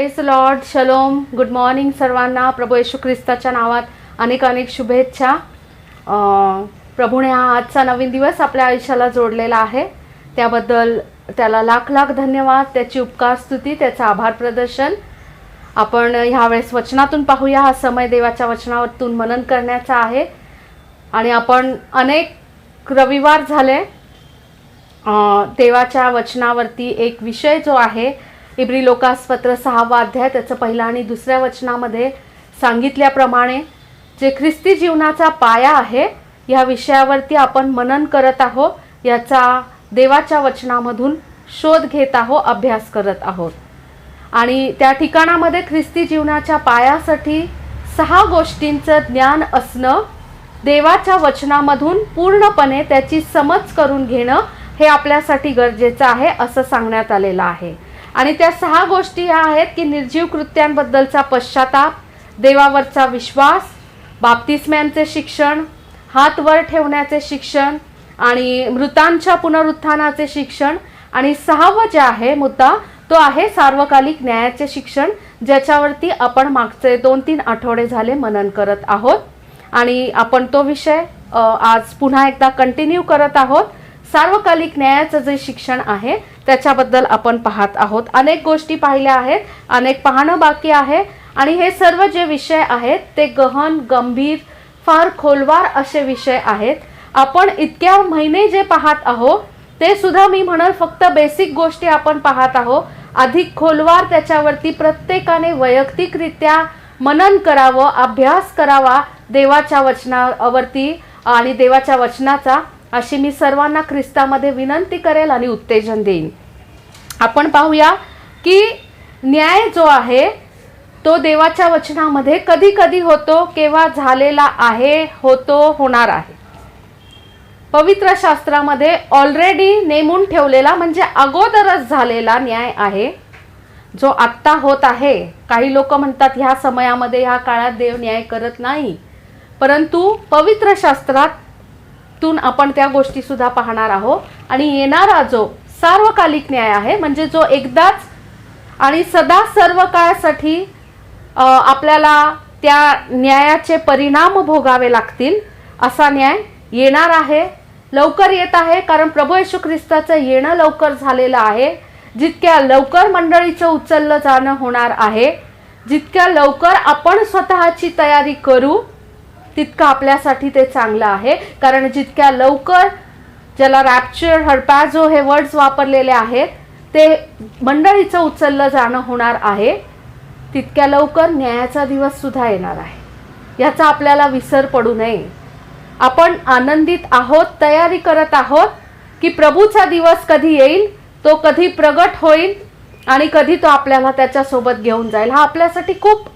Praise Lord, शलोम, good morning सर्वांना. प्रभू येशू ख्रिस्ताच्या नावात अनेक अनेक शुभेच्छा. प्रभूने हा आजचा नवीन दिवस आपल्या आयुष्याला जोडलेला आहे, त्याबद्दल त्याला लाख लाख धन्यवाद. त्याची उपकार स्तुती, त्याचा आभार प्रदर्शन. आपण ह्यावेळेस वचनातून पाहूया. हा समय देवाच्या वचनातून मनन करण्याचा आहे आणि आपण अनेक रविवार झाले देवाच्या वचनावरती एक विषय जो आहे इब्री लोकासपत्र 6वा अध्याय त्याचं पहिला आणि दुसऱ्या वचनामध्ये सांगितल्याप्रमाणे जे ख्रिस्ती जीवनाचा पाया आहे या विषयावरती आपण मनन करत आहोत. याचा देवाच्या वचनामधून शोध घेत आहोत, अभ्यास करत आहोत. आणि त्या ठिकाणामध्ये ख्रिस्ती जीवनाच्या पायासाठी 6 गोष्टींचं ज्ञान असणं, देवाच्या वचनामधून पूर्णपणे त्याची समज करून घेणं हे आपल्यासाठी गरजेचं आहे असं सांगण्यात आलेलं आहे. आणि त्या 6 गोष्टी ह्या आहेत की निर्जीव कृत्यांबद्दलचा पश्चाताप, देवावरचा विश्वास, बाप्तिस्म्यांचे शिक्षण, हात वर ठेवण्याचे शिक्षण आणि मृतांच्या पुनरुत्थानाचे शिक्षण. आणि 6वं जे आहे मुद्दा तो आहे सार्वकालिक न्यायाचे शिक्षण, ज्याच्यावरती आपण मागचे 2-3 आठवडे झाले मनन करत आहोत. आणि आपण तो विषय आज पुन्हा एकदा कंटिन्यू करत आहोत. सार्वकालिक न्यायाचं जे शिक्षण आहे त्याच्याबद्दल आपण पाहत आहोत. अनेक गोष्टी पाहिल्या आहेत, अनेक पाहणं बाकी आहे. आणि हे सर्व जे विषय आहेत ते गहन, गंभीर, फार खोलवार असे विषय आहेत. आपण इतक्या महिने जे पाहत आहोत ते सुद्धा मी म्हणेल फक्त बेसिक गोष्टी आपण पाहत आहोत. अधिक खोलवार त्याच्यावरती प्रत्येकाने वैयक्तिकरित्या मनन करावं, अभ्यास करावा देवाच्या वचनावरती आणि देवाच्या वचनाचा, अशी मी सर्वांना ख्रिस्तामध्ये विनंती करेल आणि उत्तेजन देईन. आपण पाहूया की न्याय जो आहे तो देवाच्या वचनामध्ये कधी कधी होतो, केव्हा झालेला आहे, होतो, होणार आहे. पवित्र शास्त्रामध्ये ऑलरेडी नेमून ठेवलेला म्हणजे अगोदरच झालेला न्याय आहे जो आत्ता होत आहे. काही लोक म्हणतात ह्या समयामध्ये, ह्या काळात देव न्याय करत नाही, परंतु पवित्र शास्त्रातून आपण त्या गोष्टी सुद्धा पाहणार आहोत. आणि येणारा जो सार्वकालिक न्याय आहे म्हणजे जो एकदाच आणि सदा सर्व काळासाठी आपल्याला त्या न्यायाचे परिणाम भोगावे लागतील असा न्याय येणार आहे, लवकर येत आहे. कारण प्रभू येशू ख्रिस्ताचं येणं लवकर झालेलं आहे. जितक्या लवकर मंडळीचं उचललं जाणं होणार आहे, जितक्या लवकर आपण स्वतःची तयारी करू तितकं आपल्यासाठी ते चांगलं आहे. कारण जितक्या लवकर, ज्याला रॅप्चर, हर्पॅझो हे वर्ड्स वापरलेले आहेत, ते मंडळीचं उचललं जाणं होणार आहे, तितक्या लवकर न्यायाचा दिवस सुद्धा येणार आहे. याचा आपल्याला विसर पडू नये. आपण आनंदित आहोत, तयारी करत आहोत की प्रभूचा दिवस कधी येईल, तो कधी प्रगट होईल आणि कधी तो आपल्याला त्याच्यासोबत घेऊन जाईल. हा आपल्यासाठी खूप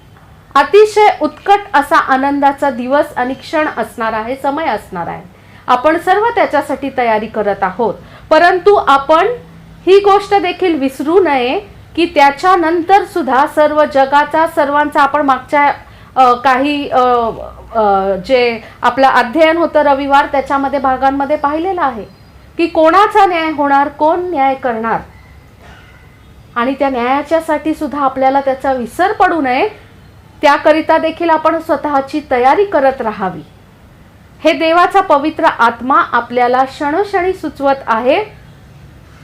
अतिशय उत्कट असा आनंदाचा दिवस आणि क्षण असणार आहे, समय असणार आहे. आपण सर्व त्याच्यासाठी तयारी करत आहोत. परंतु आपण ही गोष्ट देखील विसरू नये की त्याच्यानंतर सुद्धा सर्व जगाचा, सर्वांचा, आपण मागच्या काही जे आपलं अध्ययन होतं रविवार त्याच्यामध्ये भागांमध्ये पाहिलेलं आहे की कोणाचा न्याय होणार, कोण न्याय करणार. आणि त्या न्यायाच्यासाठी सुद्धा आपल्याला त्याचा विसर पडू नये, त्याकरिता देखील आपण स्वतःची तयारी करत राहावी. हे देवाचा पवित्र आत्मा आपल्याला क्षणोक्षणी सुचवत आहे,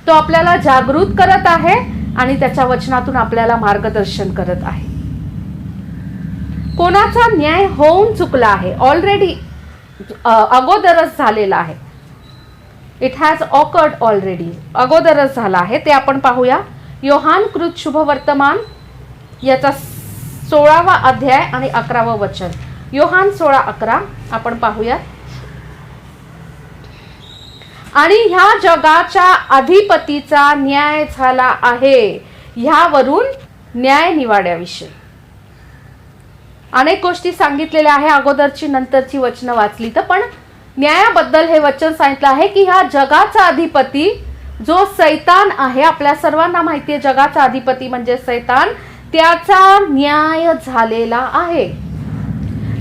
तो आपल्याला जागृत करत आहे आणि त्याच्या वचनातून आपल्याला मार्गदर्शन करत आहे. कोणाचा न्याय होऊन चुकला आहे, ऑलरेडी अगोदरच झालेला आहे. इट हॅज ऑकर्ड ऑलरेडी, अगोदरच झाला आहे. ते आपण पाहूया. योहान कृत शुभवर्तमान याचा 16वा अध्याय आणि 11वं वचन. योहान 16:11 आपण पाहूया. आणि ह्या जगाच्या अधिपतीचा न्याय झाला आहे, ह्यावरून न्याय निवाड्याविषयी अनेक गोष्टी सांगितलेल्या आहे. अगोदरची नंतरची वचनं वाचली तर पण न्यायाबद्दल हे वचन सांगितलं आहे की ह्या जगाचा अधिपती जो सैतान आहे, आपल्या सर्वांना माहिती आहे जगाचा अधिपती म्हणजे सैतान, त्याचा न्याय झालेला आहे.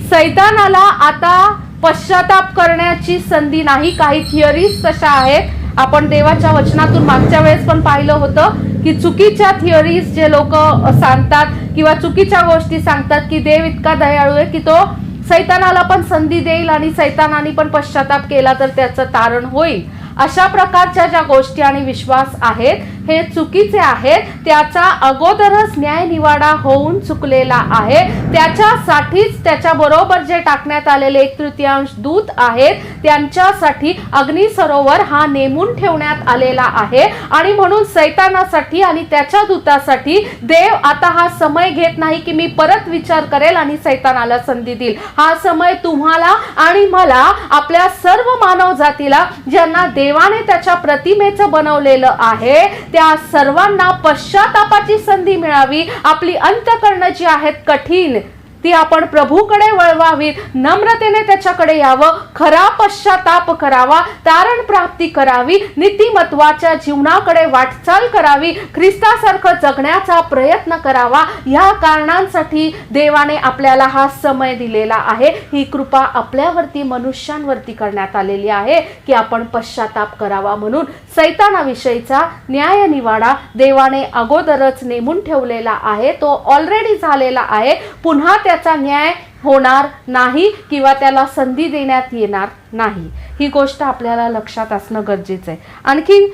सैतानाला आता पश्चाताप करण्याची संधी नाही. काही थिअरीज तशा आहेत, आपण देवाच्या वचनातून मागच्या वेळेस पण पाहिलं होतं की चुकीच्या थिअरीज जे लोक सांगतात किंवा चुकीच्या गोष्टी सांगतात की देव इतका दयाळू आहे की तो सैतानाला पण संधी देईल आणि सैतानाने पण पश्चाताप केला तर त्याचं तारण होईल, अशा प्रकारच्या ज्या गोष्टी आणि विश्वास आहेत हे चुकीचे आहेत. त्याचा अगोदरच न्यायनिवाडा होऊन चुकलेला आहे. त्याच्यासाठीच त्याच्याबरोबर जे टाकण्यात आलेले 1/3 दूत आहेत त्यांच्यासाठी अग्निसरोवर हा नेमून ठेवण्यात आलेला आहे. आणि म्हणून सैतानासाठी आणि त्याच्या दूतासाठी देव आता हा समय घेत नाही की मी परत विचार करेल आणि सैतानाला संधी देईल. हा समय तुम्हाला आणि मला, आपल्या सर्व मानव जातीला ज्यांना देवाने त्याच्या प्रतिमेचं बनवलेलं आहे त्या सर्वांना पश्चातापाची संधी मिळावी. आपली अंतःकरणं जी आहेत कठीण ती आपण प्रभूकडे वळवावी, नम्रतेने त्याच्याकडे यावं, खरा पश्चाताप करावा, तारण प्राप्ती करावी, नीतिमत्वाच्या जीवनाकडे वाटचाल करावी, ख्रिस्तासारखं जगण्याचा प्रयत्न करावा. या कारणांसाठी देवाने आपल्याला हा समय दिलेला आहे. ही कृपा आपल्यावरती, मनुष्यांवरती करण्यात आलेली आहे की आपण पश्चाताप करावा. म्हणून सैतानाविषयीचा न्यायनिवाडा देवाने अगोदरच नेमून ठेवलेला आहे. तो ऑलरेडी झालेला आहे. पुन्हा त्याचा न्याय होणार नाही किंवा त्याला संधी देण्यात येणार नाही. ही गोष्ट आपल्याला लक्षात असणं गरजेचं आहे. आणखी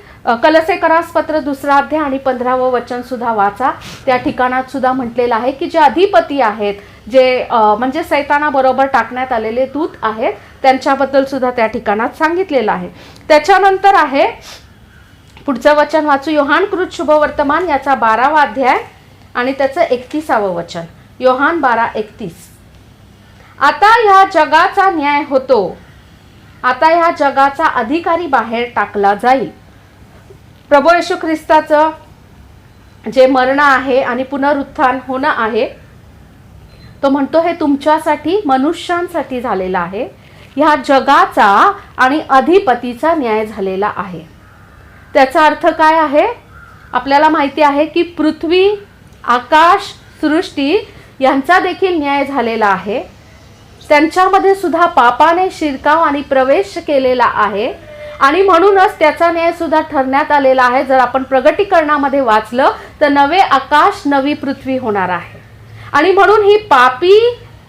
कलसेकरास पत्र 2 अध्याय आणि 15वं वचन सुद्धा वाचा. त्या ठिकाणात सुद्धा म्हटलेलं आहे की जे अधिपती आहेत, जे म्हणजे सैतानाबरोबर टाकण्यात आलेले दूत आहेत, त्यांच्याबद्दल सुद्धा त्या ठिकाणात सांगितलेलं आहे. त्याच्यानंतर आहे पुढचं वचन वाचू. योहान कृत शुभवर्तमान याचा 12वा अध्याय आणि त्याचं 31वं वचन. योहान 12:31. आता ह्या जगाचा न्याय होतो, आता ह्या जगाचा अधिकारी बाहेर टाकला जाईल. प्रभू येशू ख्रिस्ताचं जे मरण आहे आणि पुनरुत्थान होणं आहे, तो म्हणतो हे तुमच्यासाठी, मनुष्यांसाठी झालेला आहे. ह्या जगाचा आणि अधिपतीचा न्याय झालेला आहे. त्याचा अर्थ काय आहे? आपल्याला माहिती आहे की पृथ्वी, आकाश, सृष्टी यांचा देखील न्याय झालेला आहे. त्यांच्यामध्ये सुद्धा पापाने शिरकाव आणि प्रवेश केलेला आहे आणि म्हणूनच त्याचा न्याय सुद्धा ठरण्यात आलेला आहे. जर आपण प्रगटीकरणामध्ये वाचलं तर नवे आकाश, नवी पृथ्वी होणार आहे. आणि म्हणून ही पापी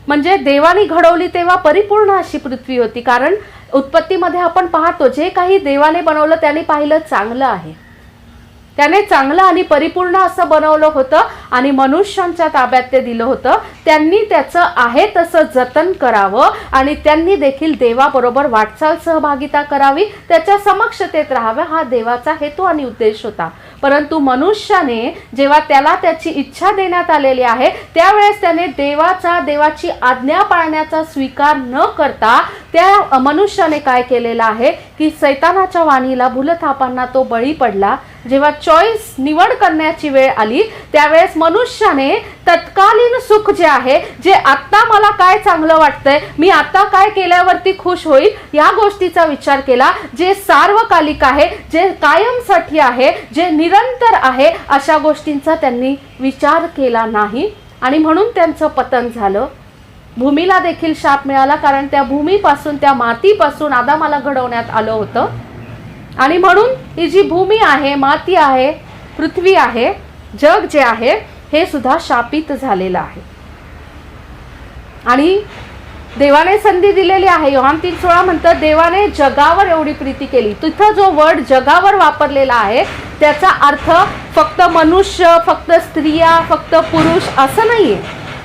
म्हणजे देवाने घडवली तेव्हा परिपूर्ण अशी पृथ्वी होती. कारण उत्पत्तीमध्ये आपण पाहतो जे काही देवाने बनवलं त्याने पाहिलं चांगलं आहे. त्याने चांगलं आणि परिपूर्ण असं बनवलं होतं आणि मनुष्यांच्या ताब्यात ते दिलं होतं. त्यांनी त्याचं आहे तसं जतन करावं आणि त्यांनी देखील देवाबरोबर वाटचाल, सहभागिता करावी, त्याच्या समक्षतेत राहावं. हा देवाचा हेतू आणि उद्देश होता. परंतु मनुष्याने जेव्हा त्याला त्याची इच्छा देण्यात आलेली आहे त्यावेळेस त्याने देवाची आज्ञा पाळण्याचा स्वीकार न करता त्या मनुष्याने काय केलेलं आहे की सैतानाच्या वाणीला, भूलथापांना तो बळी पडला. जेव्हा चॉईस, निवड करण्याची वेळ आली त्यावेळेस मनुष्याने तत्कालीन सुख जे आहे, जे आत्ता मला काय चांगलं वाटतंय, मी आता काय केल्यावरती खुश होईल, या गोष्टीचा विचार केला. जे सार्वकालिक आहे, जे कायमसाठी आहे, जे निरंतर आहे, अशा गोष्टींचा त्यांनी विचार केला नाही आणि म्हणून त्यांचं पतन झालं. भूमीला देखील शाप मिळाला कारण त्या भूमीपासून, त्या मातीपासून आदामाला घडवण्यात आलं होतं. आणि म्हणून ही जी भूमी आहे, माती आहे, पृथ्वी आहे, जग जे आहे हे सुद्धा शापित झालेलं आहे. आणि देवाने संधी दिलेली आहे. योहान 3:16 म्हणतं देवाने जगावर एवढी प्रीती केली. तिथं जो वर्ड जगावर वापरलेला आहे त्याचा अर्थ फक्त मनुष्य, फक्त स्त्रिया, फक्त पुरुष असं नाहीये.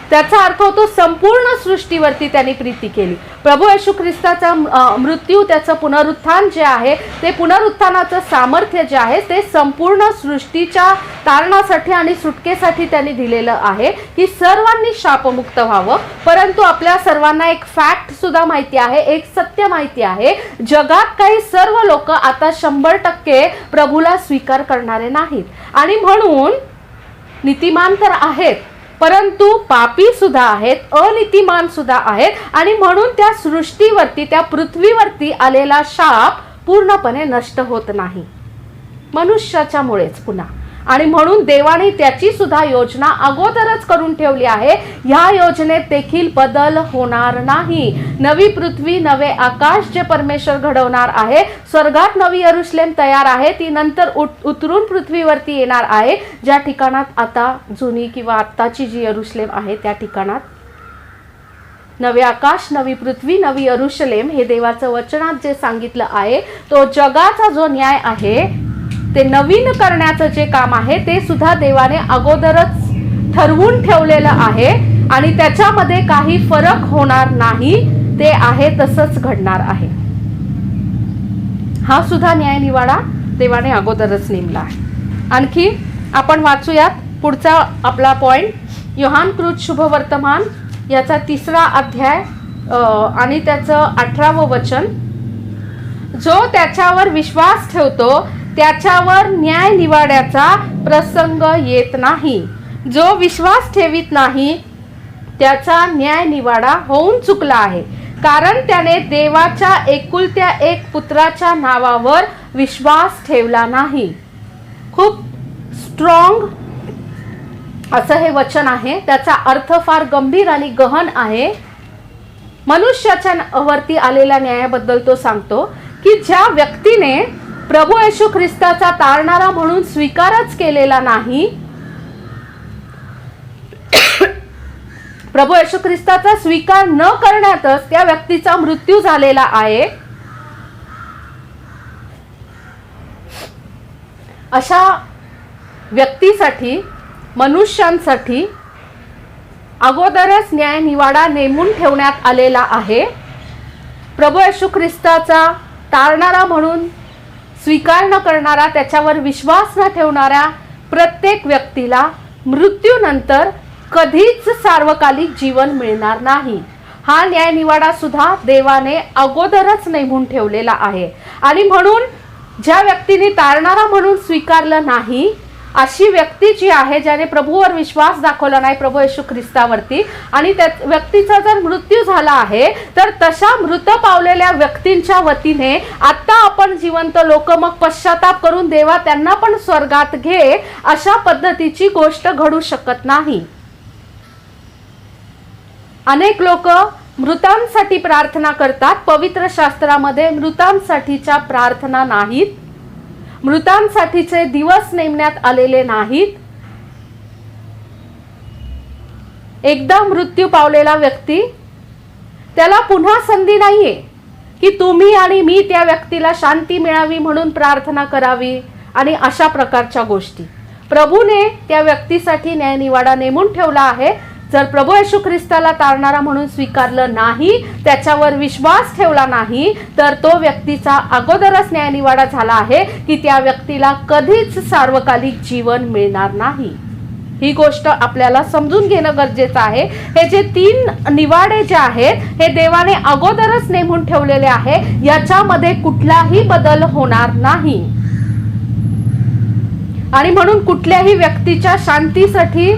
त्याचा अर्थ होतो संपूर्ण सृष्टीवरती त्यांनी प्रीती केली. प्रभू येशू ख्रिस्ताचा मृत्यू, त्याचं पुनरुत्थान जे आहे, ते पुनरुत्थानाचं सामर्थ्य जे आहे ते संपूर्ण सृष्टीच्या तारणासाठी आणि सुटकेसाठी त्यांनी दिलेलं आहे की सर्वांनी शापमुक्त व्हावं. परंतु आपल्या सर्वांना एक फॅक्ट सुद्धा माहिती आहे, एक सत्य माहिती आहे, जगात काही सर्व लोक आता 100% प्रभूला स्वीकार करणारे नाहीत. आणि म्हणून नीतिमान तर आहेत परंतु पापी सुद्धा आहेत, अनीतिमान सुद्धा आहेत. आणि म्हणून त्या सृष्टीवरती, त्या पृथ्वीवरती आलेला शाप पूर्णपणे नष्ट होत नाही मनुष्याच्या मुळेच पुन्हा. आणि म्हणून देवाने त्याची सुद्धा योजना अगोदरच करून ठेवली आहे. ह्या योजनेत देखील बदल होणार नाही. नवी पृथ्वी नवे आकाश जे परमेश्वर घडवणार आहे, स्वर्गात नवी यरुशलेम तयार आहे, ती नंतर उतरून पृथ्वीवरती येणार आहे, ज्या ठिकाणात आता जुनी किंवा आत्ताची जी यरुशलेम आहे त्या ठिकाणात नवे आकाश नवी पृथ्वी नवी यरुशलेम हे देवाचं वचनात जे सांगितलं आहे, तो जगाचा जो न्याय आहे ते नवीन करण्याचं जे काम आहे ते सुद्धा देवाने अगोदरच ठरवून ठेवलेलं आहे आणि त्याच्यामध्ये काही फरक होणार नाही. ते आहे तसंच घडणार आहे. हा सुद्धा न्याय निवाडा देवाने अगोदरच नेमला आहे. आणखी आपण वाचूयात पुढचा आपला पॉइंट, योहानकृत शुभवर्तमान याचा 3रा अध्याय आणि त्याचं 18वं वचन. जो त्याच्यावर विश्वास ठेवतो त्याच्यावर न्याय निवाड्याचा प्रसंग येत नाही. जो विश्वास ठेवीत नाही त्याचा न्याय निवाडा होऊन चुकला आहे, कारण त्याने देवाच्या एकुलत्या एक पुत्राच्या नावावर विश्वास ठेवला नाही. खूप स्ट्रॉंग असं हे वचन आहे. त्याचा अर्थ फार गंभीर आणि गहन आहे. मनुष्याच्या वरती आलेल्या न्यायाबद्दल तो सांगतो की ज्या व्यक्तीने प्रभू येशू ख्रिस्ताचा तारणारा म्हणून स्वीकारच केलेला नाही, प्रभू येशू ख्रिस्ताचा स्वीकार न करण्यातच त्या व्यक्तीचा मृत्यू झालेला आहे, अशा व्यक्तीसाठी मनुष्यांसाठी अगोदरच न्याय निवाडा नेमून ठेवण्यात आलेला आहे. प्रभू येशू ख्रिस्ताचा तारणारा म्हणून स्वीकार न करणारा, त्याच्यावर विश्वास न ठेवणाऱ्या प्रत्येक व्यक्तीला मृत्यूनंतर कधीच सार्वकालिक जीवन मिळणार नाही. हा न्याय निवाडा सुद्धा देवाने अगोदरच नेमून ठेवलेला आहे. आणि म्हणून ज्या व्यक्तीने तारणारा म्हणून स्वीकारलं नाही, अशी व्यक्ती जी आहे ज्याने प्रभूवर विश्वास दाखवला नाही प्रभू येशू ख्रिस्तावरती, आणि त्या व्यक्तीचा जर मृत्यू झाला आहे, तर तशा मृत पावलेल्या व्यक्तींच्या वतीने आता आपण जिवंत लोक मग पश्चाताप करून देवा त्यांना पण स्वर्गात घे, अशा पद्धतीची गोष्ट घडू शकत नाही. अनेक लोक मृतांसाठी प्रार्थना करतात. पवित्र शास्त्रामध्ये मृतांसाठीच्या प्रार्थना नाहीत, मृतांसाठीचे दिवस नेमण्यात आलेले नाहीत. एकदा मृत्यू पावलेला व्यक्ती, त्याला पुन्हा संधी नाहीये की तुम्ही आणि मी त्या व्यक्तीला शांती मिळावी म्हणून प्रार्थना करावी आणि अशा प्रकारच्या गोष्टी. प्रभूने त्या व्यक्तीसाठी न्याय निवाडा नेमून ठेवला आहे. जर प्रभू येशू ख्रिस्ताला तारणारा म्हणून स्वीकारलं नाही, त्याच्यावर विश्वास ठेवला नाही, तर तो व्यक्तीचा अगोदरच न्याय निवाडा झाला आहे की त्या व्यक्तीला कधीच सार्वकालिक जीवन मिळणार नाही. ही गोष्ट आपल्याला समजून घेणं गरजेचं आहे. हे जे 3 निवाडे जे आहेत हे देवाने अगोदरच नेमून ठेवलेले आहे, याच्यामध्ये कुठलाही बदल होणार नाही. आणि म्हणून कुठल्याही व्यक्तीच्या शांतीसाठी,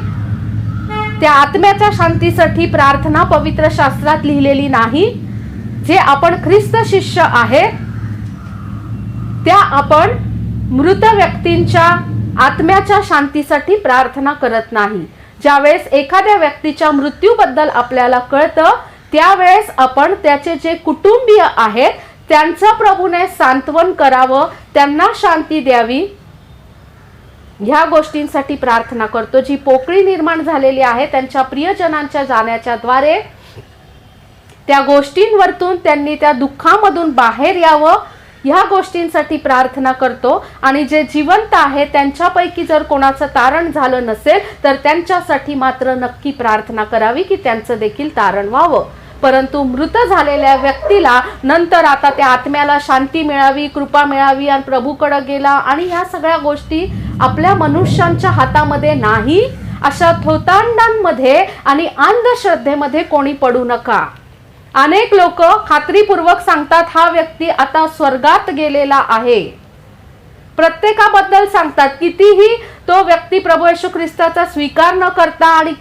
त्या आत्म्याच्या शांतीसाठी प्रार्थना पवित्र शास्त्रात लिहिलेली नाही. जे आपण ख्रिस्त शिष्य आहेत त्या आपण मृत व्यक्तींच्या आत्म्याच्या शांतीसाठी प्रार्थना करत नाही. ज्यावेळेस एखाद्या व्यक्तीच्या मृत्यूबद्दल आपल्याला कळतं, त्यावेळेस आपण त्याचे जे कुटुंबीय आहेत त्यांचं प्रभूने सांत्वन करावं, त्यांना शांती द्यावी, ह्या गोष्टींसाठी प्रार्थना करतो. जी पोकळी निर्माण झालेली आहे त्यांच्या प्रियजनांच्या जाण्याच्या द्वारे त्या गोष्टींवरतून त्यांनी त्या दुःखामधून बाहेर यावं, ह्या गोष्टींसाठी प्रार्थना करतो. आणि जे जिवंत आहे त्यांच्यापैकी जर कोणाचं तारण झालं नसेल तर त्यांच्यासाठी मात्र नक्की प्रार्थना करावी की त्यांचं देखील तारण व्हावं. परंतु मृत झालेल्या व्यक्तीला नंतर आता त्या आत्म्याला शांती मिळावी, कृपा मिळावी आणि प्रभूकडे गेला, आणि ह्या सगळ्या गोष्टी आपल्या मनुष्यांच्या हातामध्ये नाही. अशा थोतांडांमध्ये आणि अंधश्रद्धेमध्ये कोणी पडू नका. अनेक लोक खात्रीपूर्वक सांगतात हा व्यक्ती आता स्वर्गात गेलेला आहे, प्रत्येकाबद्दल सांगतात. कितीही तो व्यक्ती प्रभू येशू ख्रिस्ताचा स्वीकार न करता आणि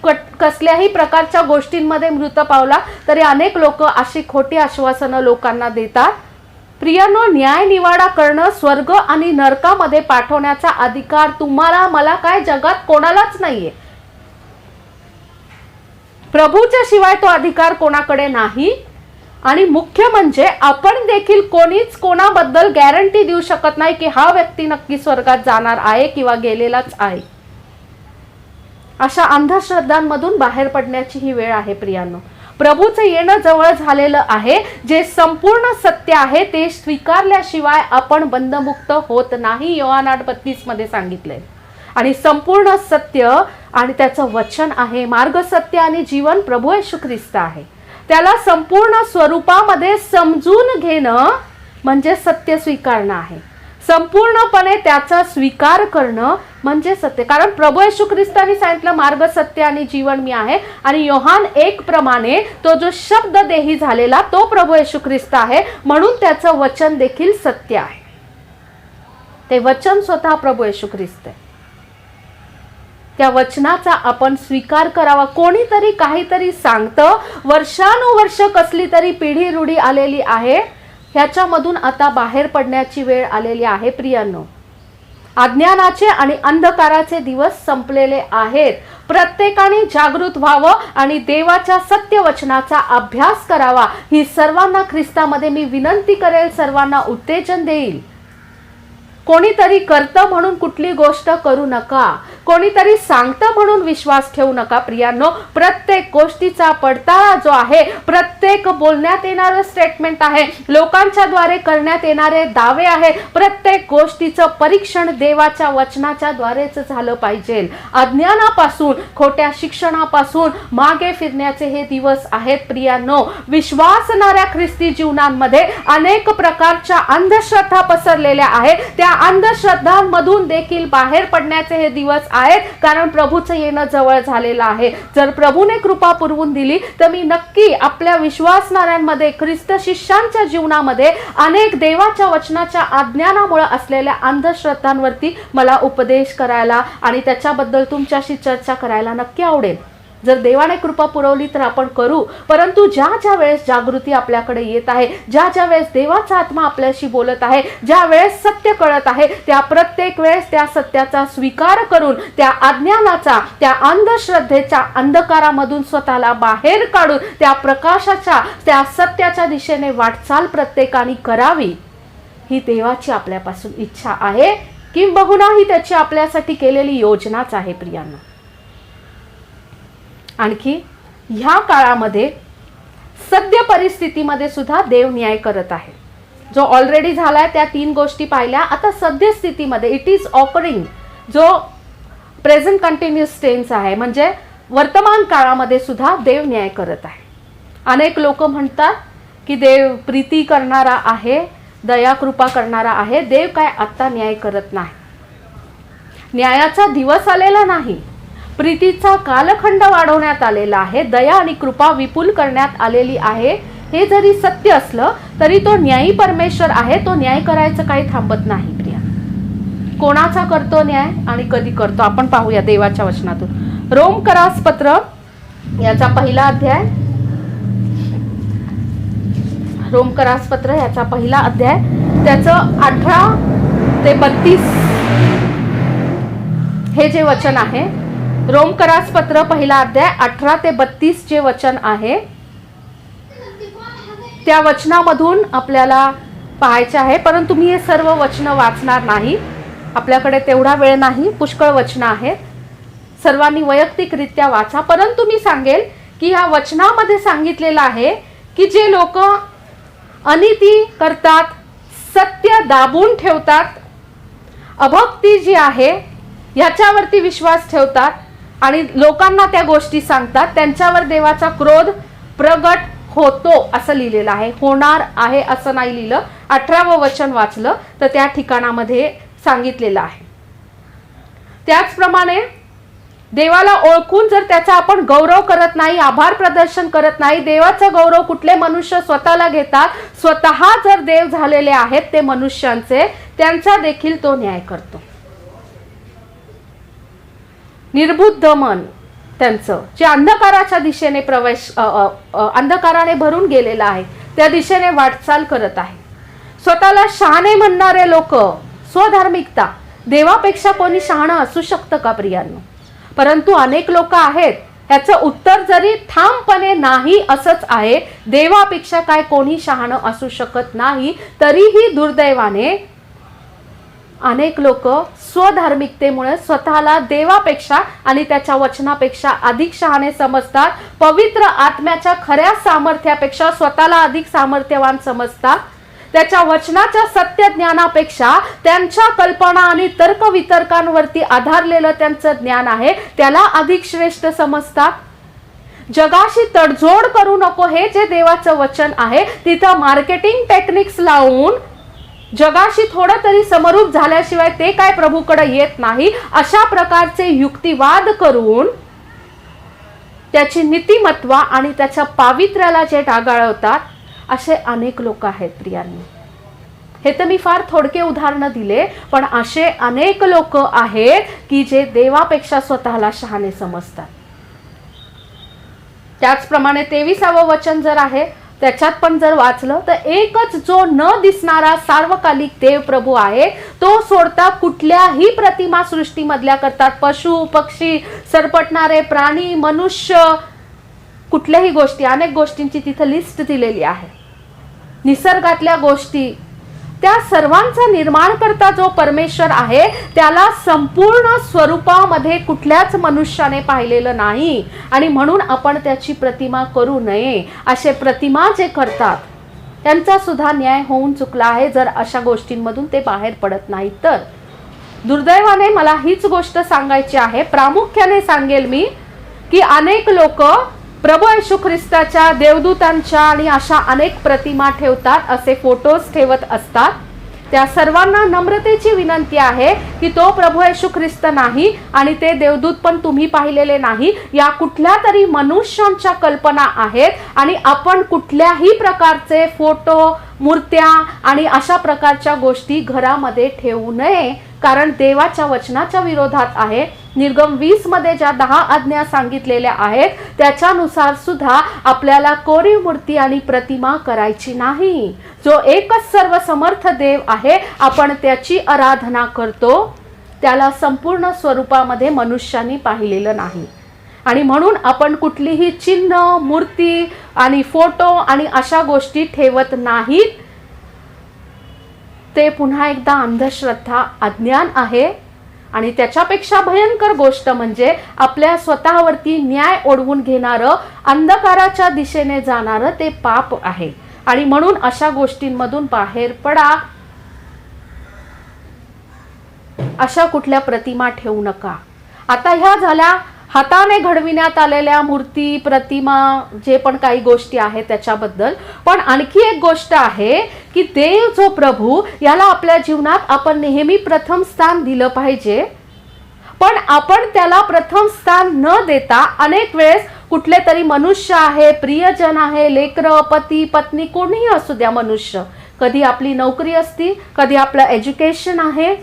कसल्याही प्रकारच्या गोष्टींमध्ये मृत पावला तरी अनेक लोक अशी खोटी आश्वासनं लोकांना देतात. प्रियांनो, न्याय निवाडा करणं, स्वर्ग आणि नरकामध्ये पाठवण्याचा अधिकार तुम्हाला, मला काय, जगात कोणालाच नाहीये. प्रभूच्या शिवाय तो अधिकार कोणाकडे नाही. आणि मुख्य म्हणजे आपण देखील कोणीच कोणाबद्दल गॅरंटी देऊ शकत नाही की हा व्यक्ती नक्की स्वर्गात जाणार आहे किंवा गेलेलाच आहे. अशा अंधश्रद्धांमधून बाहेर पडण्याची ही वेळ आहे प्रियांनो. प्रभूचं येणं जवळ झालेलं आहे. जे संपूर्ण सत्य आहे ते स्वीकारल्याशिवाय आपण बंधमुक्त होत नाही, योहान 8:32 मध्ये सांगितलंय. आणि संपूर्ण सत्य आणि त्याचं वचन आहे, मार्ग, सत्य आणि जीवन प्रभू येशू ख्रिस्त आहे. त्याला संपूर्ण स्वरूपामध्ये समजून घेणं म्हणजे सत्य स्वीकारणं आहे. संपूर्णपणे त्याचा स्वीकार करणं म्हणजे सत्य. कारण प्रभू येशू ख्रिस्ताने सांगितलं मार्ग, सत्य आणि जीवन मी आहे. आणि योहान 1 प्रमाणे तो जो शब्द देही झालेला तो प्रभू येशू ख्रिस्त आहे, म्हणून त्याचं वचन देखील सत्य आहे. ते वचन स्वतः प्रभू येशू ख्रिस्त आहे. त्या वचनाचा आपण स्वीकार करावा. कोणीतरी काहीतरी सांगतं, वर्षानुवर्ष कसली तरी पिढी रूढी आलेली आहे, ह्याच्यामधून आता बाहेर पडण्याची वेळ आलेली आहे प्रियांनो. अज्ञानाचे आणि अंधकाराचे दिवस संपलेले आहेत. प्रत्येकाने जागृत व्हावं आणि देवाच्या सत्य वचनाचा अभ्यास करावा. ही सर्वांना ख्रिस्तामध्ये मी विनंती करेल, सर्वांना उत्तेजन देईल. कोणीतरी करतं म्हणून कुठली गोष्ट करू नका. कोणीतरी सांगतं म्हणून विश्वास ठेवू नका प्रियांनो. प्रत्येक गोष्टीचा पडताळा जो आहे, प्रत्येक बोलण्यात येणारं स्टेटमेंट आहे, लोकांच्या द्वारे करण्यात येणारे दावे आहे, प्रत्येक गोष्टीचं परीक्षण देवाच्या वचनाच्या द्वारेच झालं पाहिजे. अज्ञानापासून, खोट्या शिक्षणापासून मागे फिरण्याचे हे दिवस आहेत प्रियांनो. विश्वासणाऱ्या ख्रिस्ती जीवनांमध्ये अनेक प्रकारच्या अंधश्रद्धा पसरलेल्या आहेत. त्या अंधश्रद्धांमधून देखील बाहेर पडण्याचे हे दिवस आहेत, कारण प्रभूचं येणं जवळ झालेलं आहे. जर प्रभूने कृपा पुरवून दिली तर मी नक्की आपल्या विश्वासणाऱ्यांमध्ये, ख्रिस्त शिष्यांच्या जीवनामध्ये अनेक देवाच्या वचनाच्या अज्ञानामुळे असलेल्या अंधश्रद्धांवरती मला उपदेश करायला आणि त्याच्याबद्दल तुमच्याशी चर्चा करायला नक्की आवडेल. जर देवाने कृपा पुरवली तर आपण करू. परंतु ज्या ज्या वेळेस जागृती आपल्याकडे येत आहे, ज्या ज्या वेळेस देवाचा आत्मा आपल्याशी बोलत आहे, ज्या वेळेस सत्य कळत आहे, त्या प्रत्येक वेळेस त्या सत्याचा स्वीकार करून त्या अज्ञानाचा, त्या अंधश्रद्धेच्या अंधकारामधून स्वतःला बाहेर काढून त्या प्रकाशाच्या, त्या सत्याच्या दिशेने वाटचाल प्रत्येकाने करावी, ही देवाची आपल्यापासून इच्छा आहे. किंबहुना ही त्याची आपल्यासाठी केलेली योजनाच आहे प्रियांनो. आणखी ह्या काळामध्ये सद्य परिस्थितीमध्ये सुद्धा देव न्याय करत आहे. जो ऑलरेडी झालाय त्या 3 गोष्टी पाहिल्या. आता सद्य स्थितीमध्ये इट इज ऑकरिंग, जो प्रेझेंट कंटिन्युअस टेन्स आहे, म्हणजे वर्तमान काळामध्ये सुद्धा देव न्याय करत आहे. अनेक लोक म्हणतात की देव प्रीती करणारा आहे, दया कृपा करणारा आहे. देव काय आत्ता न्याय करत नाही. न्यायाचा दिवस आलेला नाही, प्रीतीचा कालखंड वाढवण्यात आलेला आहे, दया आणि कृपा विपुल करण्यात आलेली आहे. हे जरी सत्य असलं तरी तो न्यायी परमेश्वर आहे. तो न्याय करायचं काही थांबत नाही प्रिया. कोणाचा करतो न्याय आणि कधी करतो आपण पाहूया देवाच्या वचनातून. रोमकरास पत्र याचा पहिला अध्याय, रोमकरास पत्र याचा पहिला अध्याय, त्याचं 18 ते 32 हे जे वचन आहे. रोमकरास पत्र पहिला अध्याय 18 ते 32 जे वचन आहे, त्या वचनामधून आपल्याला पाहायचे आहे. परंतु मी हे सर्व वचन वाचणार नाही, आपल्याकडे तेवढा वेळ नाही. पुष्कळ वचन आहेत, सर्वांनी वैयक्तिकरित्या वाचा. परंतु मी सांगेल की या वचनामध्ये सांगितलेलं आहे की जे लोक अनिती करतात, सत्य दाबून ठेवतात, अभक्ती जी आहे याच्यावरती विश्वास ठेवतात आणि लोकांना त्या गोष्टी सांगतात, त्यांच्यावर देवाचा क्रोध प्रगट होतो असं लिहिलेलं आहे. होणार आहे असं नाही लिहिलं. 18वं वचन वाचलं तर त्या ठिकाणामध्ये सांगितलेलं आहे. त्याचप्रमाणे देवाला ओळखून जर त्याचा आपण गौरव करत नाही, आभार प्रदर्शन करत नाही, देवाचा गौरव कुठले मनुष्य स्वतःला घेतात, स्वतः जर देव झालेले आहेत ते मनुष्यांचे, त्यांचा देखील तो न्याय करतो. निर्बुद्ध मन त्यांचं, जे अंधकाराच्या दिशेने अंधकाराने भरून गेलेलं आहे, त्या दिशेने वाटचाल करत आहे. स्वतःला शहाणे म्हणणारे लोक, स्वधार्मिकता, देवापेक्षा कोणी शहाणं असू शकतं का प्रियांनो? परंतु अनेक लोक आहेत, ह्याचं उत्तर जरी ठामपणे नाही असंच आहे, देवापेक्षा काय कोणी शहाणं असू शकत नाही, तरीही दुर्दैवाने अनेक लोक स्वधार्मिकतेमुळे स्वतःला देवापेक्षा आणि त्याच्या वचनापेक्षा अधिक शहाणे समजतात. पवित्र आत्म्याच्या खऱ्या सामर्थ्यापेक्षा स्वतःला अधिक सामर्थ्यवान समजतात. त्याच्या वचनाच्या सत्य ज्ञानापेक्षा त्यांच्या कल्पना आणि तर्कवितर्कांवरती आधारलेलं त्यांचं ज्ञान आहे त्याला अधिक श्रेष्ठ समजतात. जगाशी तडजोड करू नको हे जे देवाचं वचन आहे, तिथं मार्केटिंग टेक्निक्स लावून जगाशी थोडं तरी समरूप झाल्याशिवाय ते काय प्रभूकडे येत नाही, अशा प्रकारचे युक्तिवाद करून त्याची नीतिमत्व आणि त्याच्या पावित्र्याला जे डागाळवतात, असे अनेक लोक आहेत प्रियांनी. हे तर मी फार थोडके उदाहरणं दिले, पण असे अनेक लोक आहेत की जे देवापेक्षा स्वतःला शहाणे समजतात. त्याचप्रमाणे 23वे वचन जर आहे, त्याच्यात पण जर वाचलं तर एकच जो न दिसणारा सार्वकालिक देव प्रभू आहे, तो सोडता कुठल्याही प्रतिमा सृष्टीमधल्या करतात, पशु पक्षी, सरपटणारे प्राणी, मनुष्य, कुठल्याही गोष्टी, अनेक गोष्टींची तिथं लिस्ट दिलेली आहे. निसर्गातल्या गोष्टी, त्या सर्वांचा निर्माण करता जो परमेश्वर आहे त्याला संपूर्ण स्वरूपामध्ये कुठल्याच मनुष्याने पाहिलेलं नाही, आणि म्हणून आपण त्याची प्रतिमा करू नये. असे प्रतिमा जे करतात त्यांचा सुद्धा न्याय होऊन चुकला आहे, जर अशा गोष्टींमधून ते बाहेर पडत नाही तर. दुर्दैवाने मला हीच गोष्ट सांगायची आहे, प्रामुख्याने सांगेल मी, की अनेक लोक प्रभू येशू ख्रिस्ताच्या, देवदूतांच्या आणि अशा अनेक प्रतिमा ठेवतात, असे फोटोज ठेवत असतात. त्या सर्वांना नम्रतेची विनंती आहे की तो प्रभू येशू ख्रिस्त नाही आणि ते देवदूत पण तुम्ही पाहिलेले नाही, या कुठल्या तरी मनुष्यांच्या कल्पना आहेत आणि आपण कुठल्याही प्रकारचे फोटो, मूर्त्या आणि अशा प्रकारच्या गोष्टी घरामध्ये ठेवू नये, कारण देवाच्या वचनाच्या विरोधात आहे. निर्गम 20 मध्ये ज्या 10 आज्ञा सांगितलेल्या आहेत त्याच्यानुसार सुद्धा आपल्याला कोरीव मूर्ती आणि प्रतिमा करायची नाही. जो एकच सर्वसमर्थ देव आहे, आपण त्याची आराधना करतो, त्याला संपूर्ण स्वरूपामध्ये मनुष्याने पाहिलेलं नाही, आणि म्हणून आपण कुठलीही चिन्ह, मूर्ती आणि फोटो आणि अशा गोष्टी ठेवत नाहीत. ते पुन्हा एकदा अंधश्रद्धा, अज्ञान आहे, आणि त्याच्यापेक्षा भयंकर गोष्ट म्हणजे आपल्या स्वतःवरती न्याय ओढवून घेणारं, अंधकाराच्या दिशेने जाणारं ते पाप आहे. आणि म्हणून अशा गोष्टींमधून बाहेर पडा. अशा कुठल्या प्रतिमा ठेवू नका. आता ह्या झाल्या हाताने घडविण्यात आलेल्या मूर्ती, प्रतिमा, जे पण काही गोष्टी आहेत त्याच्याबद्दल. पण आणखी एक गोष्ट आहे की देव जो प्रभू, याला आपल्या जीवनात आपण नेहमी प्रथम स्थान दिलं पाहिजे. पण आपण त्याला प्रथम स्थान न देता अनेक वेळेस कुठले तरी मनुष्य आहे, प्रियजन आहे, लेकरं, पती, पत्नी, कोणीही असू द्या मनुष्य, कधी आपली नोकरी असती, कधी आपलं एज्युकेशन आहे,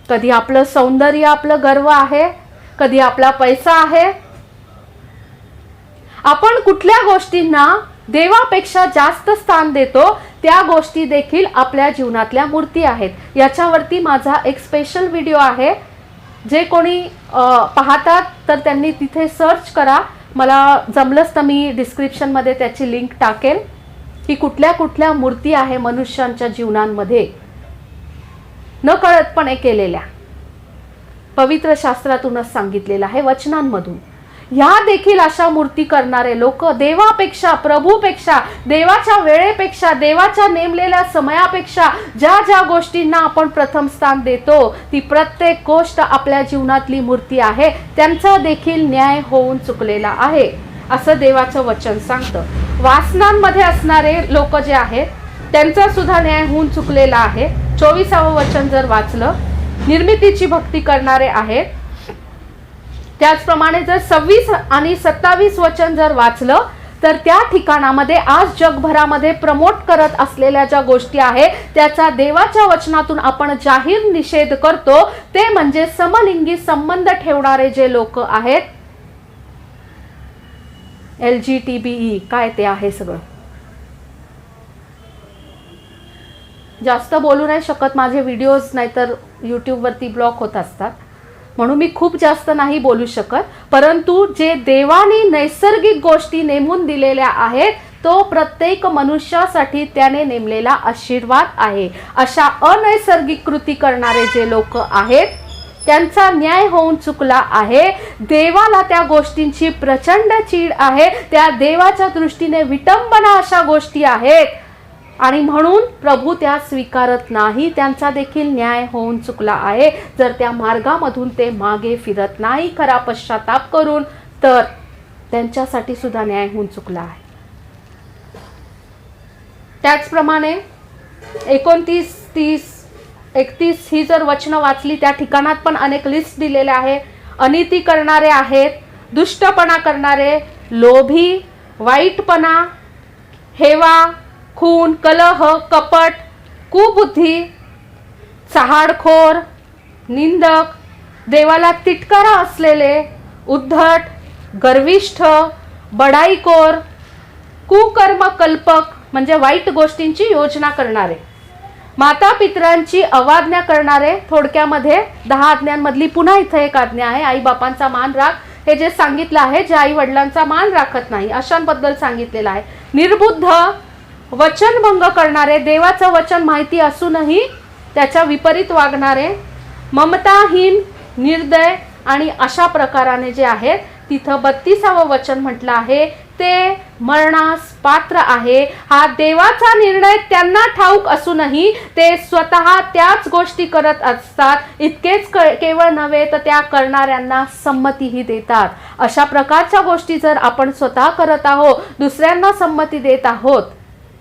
कधी आपलं सौंदर्य, आपलं गर्व आहे, कधी आपला पैसा आहे, आपण कुठल्या गोष्टींना देवापेक्षा जास्त स्थान देतो, त्या गोष्टी देखील आपल्या जीवनातल्या मूर्ती आहेत. याच्यावरती माझा एक स्पेशल व्हिडिओ आहे, जे कोणी पाहतात तर त्यांनी तिथे सर्च करा. मला जमलंच तर मी डिस्क्रिप्शनमध्ये त्याची लिंक टाकेल की कुठल्या कुठल्या मूर्ती आहे मनुष्यांच्या जीवनांमध्ये न कळतपणे केलेल्या. पवित्र शास्त्रातूनच सांगितलेलं आहे, वचनांमधून. ह्या देखील अशा मूर्ती करणारे लोक देवापेक्षा, प्रभूपेक्षा, देवाच्या वेळेपेक्षा, देवाच्या नेमलेल्या समयापेक्षा ज्या ज्या गोष्टींना आपण प्रथम स्थान देतो, ती प्रत्येक गोष्ट आपल्या जीवनातली मूर्ती आहे, त्यांचा देखील न्याय होऊन चुकलेला आहे, असं देवाचं वचन सांगतं. वासनांमध्ये असणारे लोक जे आहेत त्यांचा सुद्धा न्याय होऊन चुकलेला आहे. 24वे वचन जर वाचलं, निर्मितीची भक्ती करणारे आहेत. त्याचप्रमाणे जर 26 आणि 27 वचन जर वाचलं तर त्या ठिकाणामध्ये आज जगभरामध्ये प्रमोट करत असलेल्या ज्या गोष्टी आहेत त्याचा देवाच्या वचनातून आपण जाहीर निषेध करतो, ते म्हणजे समलिंगी संबंध ठेवणारे जे लोक आहेत, LGTBE काय ते आहे सगळं, जास्त बोलू नाही शकत, माझे व्हिडिओज नाहीतर यूट्यूबवरती ब्लॉक होत असतात, म्हणून मी खूप जास्त नाही बोलू शकत. परंतु जे देवाने नैसर्गिक गोष्टी नेमून दिलेल्या आहेत तो प्रत्येक मनुष्यासाठी त्याने नेमलेला आशीर्वाद आहे. अशा अनैसर्गिक कृती करणारे जे लोक आहेत त्यांचा न्याय होऊन चुकला आहे. देवाला त्या गोष्टींची प्रचंड चीड आहे. त्या देवाच्या दृष्टीने विटंबना अशा गोष्टी आहेत आणि म्हणून प्रभू त्या स्वीकारत नाही. त्यांचा देखील न्याय होऊन चुकला आहे. जर त्या मार्गामधून ते मागे फिरत नाही खरा पश्चाताप करून, तर त्यांच्यासाठी सुद्धा न्याय होऊन चुकला आहे. त्याचप्रमाणे 29, 30, 31 ही जर वचनं वाचली त्या ठिकाणात पण अनेक लिस्ट दिलेले आहे. अनिती करणारे आहेत, दुष्टपणा करणारे, लोभी, वाईटपणा, हेवा, खून, कलह, कपट, कुबुद्धी, चहाडखोर, निंदक, देवाला तिटकारा असलेले, उद्धट, गर्विष्ठ, बडाईखोर, कुकर्म कल्पक म्हणजे वाईट गोष्टींची योजना करणारे, माता पितरांची अवाज्ञा करणारे. थोडक्यामध्ये 10 आज्ञांमधली पुन्हा इथे एक आज्ञा आहे, आई बापांचा मान राख. हे जे सांगितलं आहे, जे आई वडिलांचा मान राखत नाही अशांबद्दल सांगितलेलं आहे. निर्बुद्ध, वचनभंग करणारे, देवाचं वचन माहिती असूनही त्याच्या विपरीत वागणारे, ममताहीन, निर्दय आणि अशा प्रकाराने जे आहेत. तिथं 32वं वचन म्हटलं आहे ते मरणास पात्र आहे. हा देवाचा निर्णय त्यांना ठाऊक असूनही ते स्वतः त्याच गोष्टी करत असतात. इतकेच केवळ नव्हे तर त्या करणाऱ्यांना संमतीही देतात. अशा प्रकारच्या गोष्टी जर आपण स्वतः करत आहोत, दुसऱ्यांना संमती देत आहोत,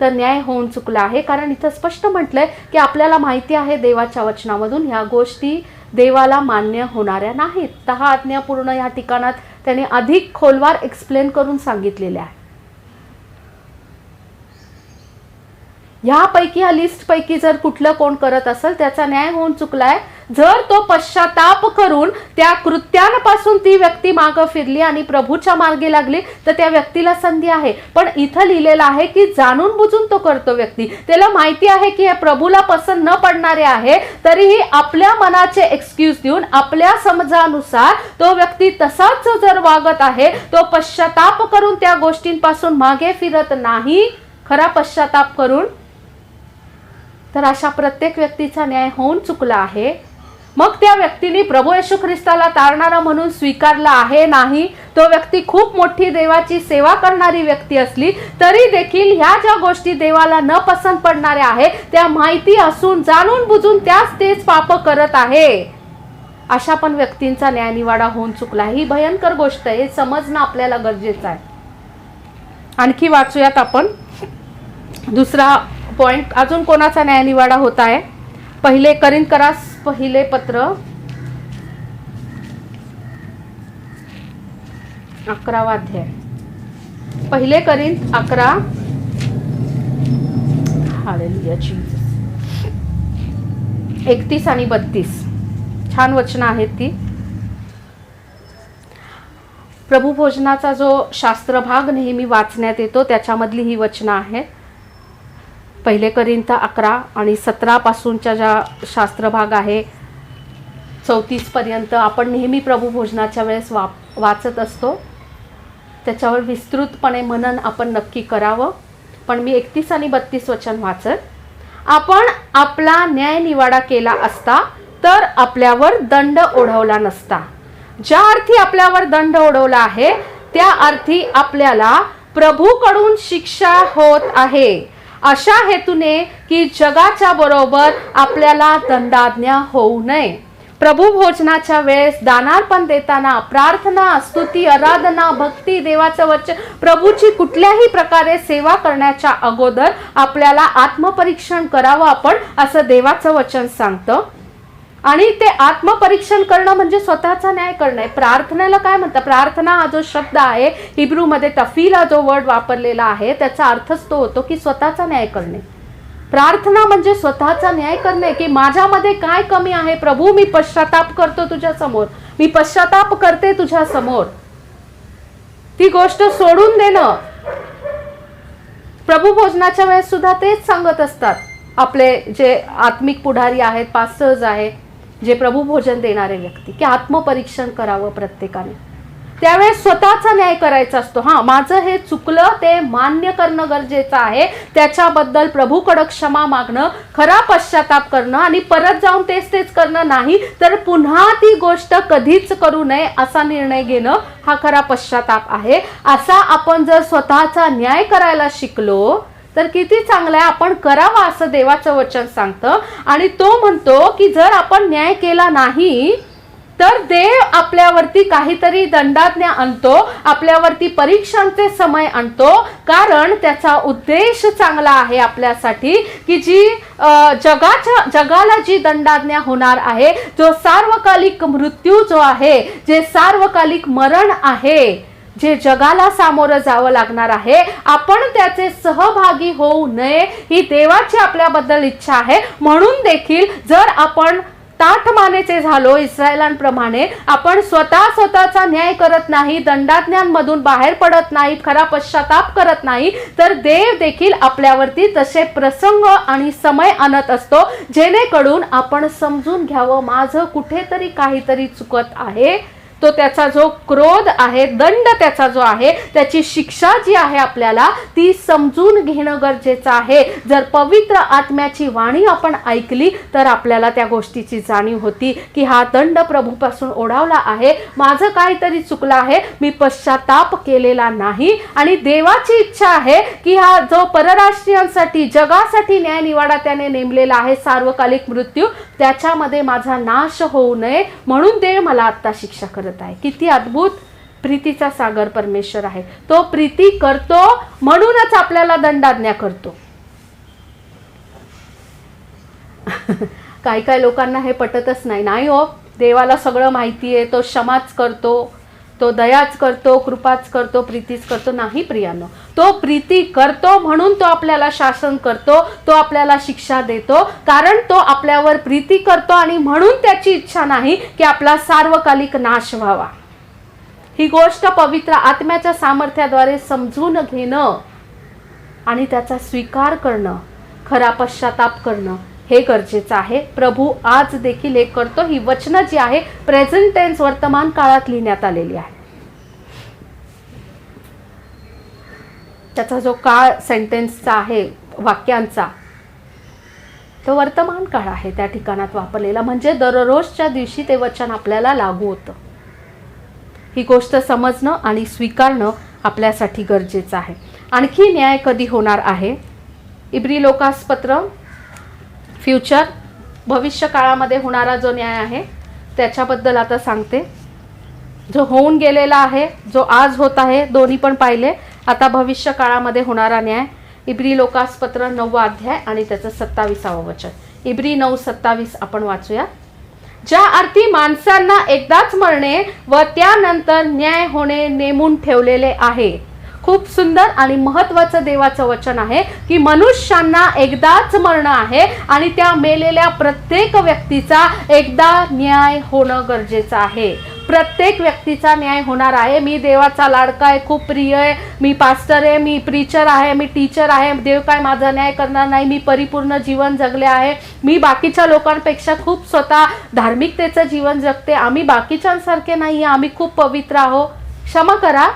तर न्याय होऊन चुकला आहे. कारण इथं स्पष्ट म्हटलंय की आपल्याला माहिती आहे देवाच्या वचनामधून ह्या गोष्टी देवाला मान्य होणाऱ्या नाहीत. 10 आज्ञा पूर्ण या ठिकाणात त्याने अधिक खोलवर एक्सप्लेन करून सांगितलेले आहे. ह्यापैकी या लिस्ट पैकी जर कुठलं कोण करत असेल त्याचा न्याय होऊन चुकलाय. जर तो पश्चाताप करून त्या कृत्यांपासून ती व्यक्ती मागे फिरली आणि प्रभूच्या मार्गे लागली तर त्या व्यक्तीला संधी आहे. पण इथं लिहिलेलं आहे की जाणून बुजून तो करतो व्यक्ती. त्याला माहिती आहे की हे प्रभूला पसंत न पडणारे आहे, तरीही आपल्या मनाचे एक्सक्यूज देऊन आपल्या समजानुसार तो व्यक्ती तसाच जर वागत आहे, तो पश्चाताप करून त्या गोष्टींपासून मागे फिरत नाही खरा पश्चाताप करून, तर अशा प्रत्येक व्यक्तीचा न्याय होऊन चुकला आहे. मग त्या व्यक्तीने प्रभू येशू ख्रिस्ताला तारणारा म्हणून स्वीकारला आहे नाही, तो व्यक्ती खूप मोठी देवाची सेवा करणारी व्यक्ती असली तरी देखील ह्या ज्या गोष्टी देवाला न पसंत पडणाऱ्या आहे त्या माहिती असून जाणून बुजून तेच पाप करत आहे, अशा पण व्यक्तींचा न्यायनिवाडा होऊन चुकला. ही भयंकर गोष्ट आहे, हे समजणं आपल्याला गरजेचं आहे. आणखी वाचूयात आपण दुसरा पॉइंट. अजून कोणाचा न्यायनिवाडा होत आहे? 1 कोरिन्थकरास पहिले पत्र 11वा अध्याय. 1 कोरिन्थ 11. Hallelujah Jesus. 31 आणि 32 छान वचनं आहेत ती. प्रभू भोजनाचा जो शास्त्र भाग नेहमी वाचण्यात येतो त्याच्यामधली ही वचनं आहेत. 1 कोरिन्थ 11 आणि 17 पासूनच्या ज्या शास्त्र भाग आहे 34 पर्यंत आपण नेहमी प्रभू भोजनाच्या वेळेस वाचत असतो. त्याच्यावर विस्तृतपणे मनन आपण नक्की करावं. पण मी 31 आणि 32 वचन वाचत. आपण आपला न्याय निवाडा केला असता तर आपल्यावर दंड ओढवला नसता. ज्या अर्थी आपल्यावर दंड ओढवला आहे त्या अर्थी आपल्याला प्रभूकडून शिक्षा होत आहे, अशा हेतूने की जगाच्या बरोबर आपल्याला दंडाज्ञा होऊ नये. प्रभू भोजनाच्या वेळेस दानार्पण देताना प्रार्थना, स्तुती, आराधना, भक्ती, देवाचं वचन, प्रभूची कुठल्याही प्रकारे सेवा करण्याच्या अगोदर आपल्याला आत्मपरीक्षण करावं आपण, असं देवाचं वचन सांगतं. आणि ते आत्मपरीक्षण करणं म्हणजे स्वतःचा न्याय करणं आहे. प्रार्थनेला काय म्हणतात? प्रार्थना हा जो शब्द आहे हिब्रूमध्ये तफीला जो वर्ड वापरलेला आहे त्याचा अर्थच तो होतो की स्वतःचा न्याय करणे. प्रार्थना म्हणजे स्वतःचा न्याय करणे की माझ्यामध्ये काय कमी आहे प्रभू, मी पश्चाताप करतो तुझ्या समोर, मी पश्चाताप करते तुझ्या समोर. ती गोष्ट सोडून देणं. प्रभू भोजनाच्या वेळेस सुद्धा तेच सांगत असतात आपले जे आत्मिक पुढारी आहेत, पास्टर्स आहेत, जे प्रभू भोजन देणारे व्यक्ती, की आत्मपरीक्षण करावं प्रत्येकाने. त्यावेळेस स्वतःचा न्याय करायचा असतो. माझं हे चुकलं ते मान्य करणं गरजेचं आहे, त्याच्याबद्दल प्रभूकडे क्षमा मागणं, खरा पश्चाताप करणं आणि परत जाऊन तेच करणं नाही, तर पुन्हा ती गोष्ट कधीच करू नये असा निर्णय घेणं हा खरा पश्चाताप आहे. असा आपण जर स्वतःचा न्याय करायला शिकलो तर किती चांगलं आहे. आपण करावा असं देवाचं वचन सांगतं. आणि तो म्हणतो की जर आपण न्याय केला नाही तर देव आपल्यावरती काहीतरी दंडाज्ञा आणतो, आपल्यावरती परीक्षांचे समय आणतो, कारण त्याचा उद्देश चांगला आहे आपल्यासाठी, की जी जगाला जी दंडाज्ञा होणार आहे, जो सार्वकालिक मृत्यू जो आहे, जे सार्वकालिक मरण आहे, जे जगाला सामोरं जावं लागणार आहे, आपण त्याचे सहभागी होऊ नये ही देवाची आपल्याबद्दल इच्छा आहे. म्हणून देखील जर आपण ताठमानेचे झालो इस्रायलांप्रमाणे, आपण स्वतःचा न्याय करत नाही, दंडाज्ञांमधून बाहेर पडत नाही, खरा पश्चाताप करत नाही, तर देव देखील आपल्यावरती तसे प्रसंग आणि समय आणत असतो, जेणेकरून आपण समजून घ्यावं माझं कुठेतरी काहीतरी चुकत आहे. तो त्याचा जो क्रोध आहे, दंड त्याचा जो आहे, त्याची शिक्षा जी आहे आपल्याला ती समजून घेणं गरजेचं आहे. जर पवित्र आत्म्याची वाणी आपण ऐकली तर आपल्याला त्या गोष्टीची जाणीव होती की हा दंड प्रभूपासून ओढावला आहे, माझं काहीतरी चुकलं आहे, मी पश्चाताप केलेला नाही. आणि देवाची इच्छा आहे की हा जो परराष्ट्रीयांसाठी जगासाठी न्याय निवाडा त्याने नेमलेला आहे, सार्वकालिक मृत्यू, त्याच्यामध्ये माझा नाश होऊ नये, म्हणून देव मला आता शिक्षा करत आहे. किती अद्भुत प्रीतीचा सागर परमेश्वर आहे. तो प्रीती करतो म्हणूनच आपल्याला दंडाज्ञा करतो. काही लोकांना हे पटतच नाही हो, देवाला सगळं माहिती आहे, तो क्षमाच करतो, तो दयाच करतो, कृपाच करतो, प्रीतीच करतो. नाही प्रियानो, तो प्रीती करतो म्हणून तो आपल्याला शासन करतो, तो आपल्याला शिक्षा देतो, कारण तो आपल्यावर प्रीती करतो आणि म्हणून त्याची इच्छा नाही की आपला सार्वकालिक नाश व्हावा. ही गोष्ट पवित्र आत्म्याच्या सामर्थ्याद्वारे समजून घेणं आणि त्याचा स्वीकार करणं, खरा पश्चाताप करणं हे गरजेचं आहे. प्रभू आज देखील हे करतो. ही वचनं जी आहे प्रेझेंट टेन्स वर्तमान काळात लिहिण्यात आलेली आहे. त्याचा जो काळ सेंटेन्सचा आहे, वाक्यांचा, तो वर्तमान काळ आहे त्या ठिकाणात वापरलेला, म्हणजे दररोजच्या दिवशी ते वचन आपल्याला लागू होतं. ही गोष्ट समजणं आणि स्वीकारणं आपल्यासाठी गरजेचं आहे. आणखी न्याय कधी होणार आहे? इब्री लोकासपत्र फ्युचर, भविष्य काळामध्ये होणारा जो न्याय आहे त्याच्याबद्दल आता सांगते. जो होऊन गेलेला आहे, जो आज होत आहे, दोन्ही पण पाहिले. आता भविष्य काळामध्ये होणारा न्याय, इब्री लोकासपत्र 9 अध्याय आणि त्याचं 27वं वचन. इब्री 9:27 आपण वाचूया. ज्या अर्थी माणसांना एकदाच मरणे व त्यानंतर न्याय होणे नेमून ठेवलेले आहे. खूप सुंदर आणि महत्त्वाचं देवाचं वचन आहे की मनुष्यांना एकदाच मरणं आहे आणि त्या मेलेल्या प्रत्येक व्यक्तीचा एकदा न्याय होणं गरजेचं आहे. प्रत्येक व्यक्तीचा न्याय होणार आहे. मी देवाचा लाडका आहे, खूप प्रिय आहे, मी पास्टर आहे, मी प्रीचर आहे, मी टीचर आहे, देव काय माझा न्याय करणार नाही, मी परिपूर्ण जीवन जगले आहे, मी बाकीच्या लोकांपेक्षा खूप स्वतः धार्मिकतेचं जीवन जगते, आम्ही बाकीच्यांसारखे नाही, आम्ही खूप पवित्र आहोत. क्षमा करा,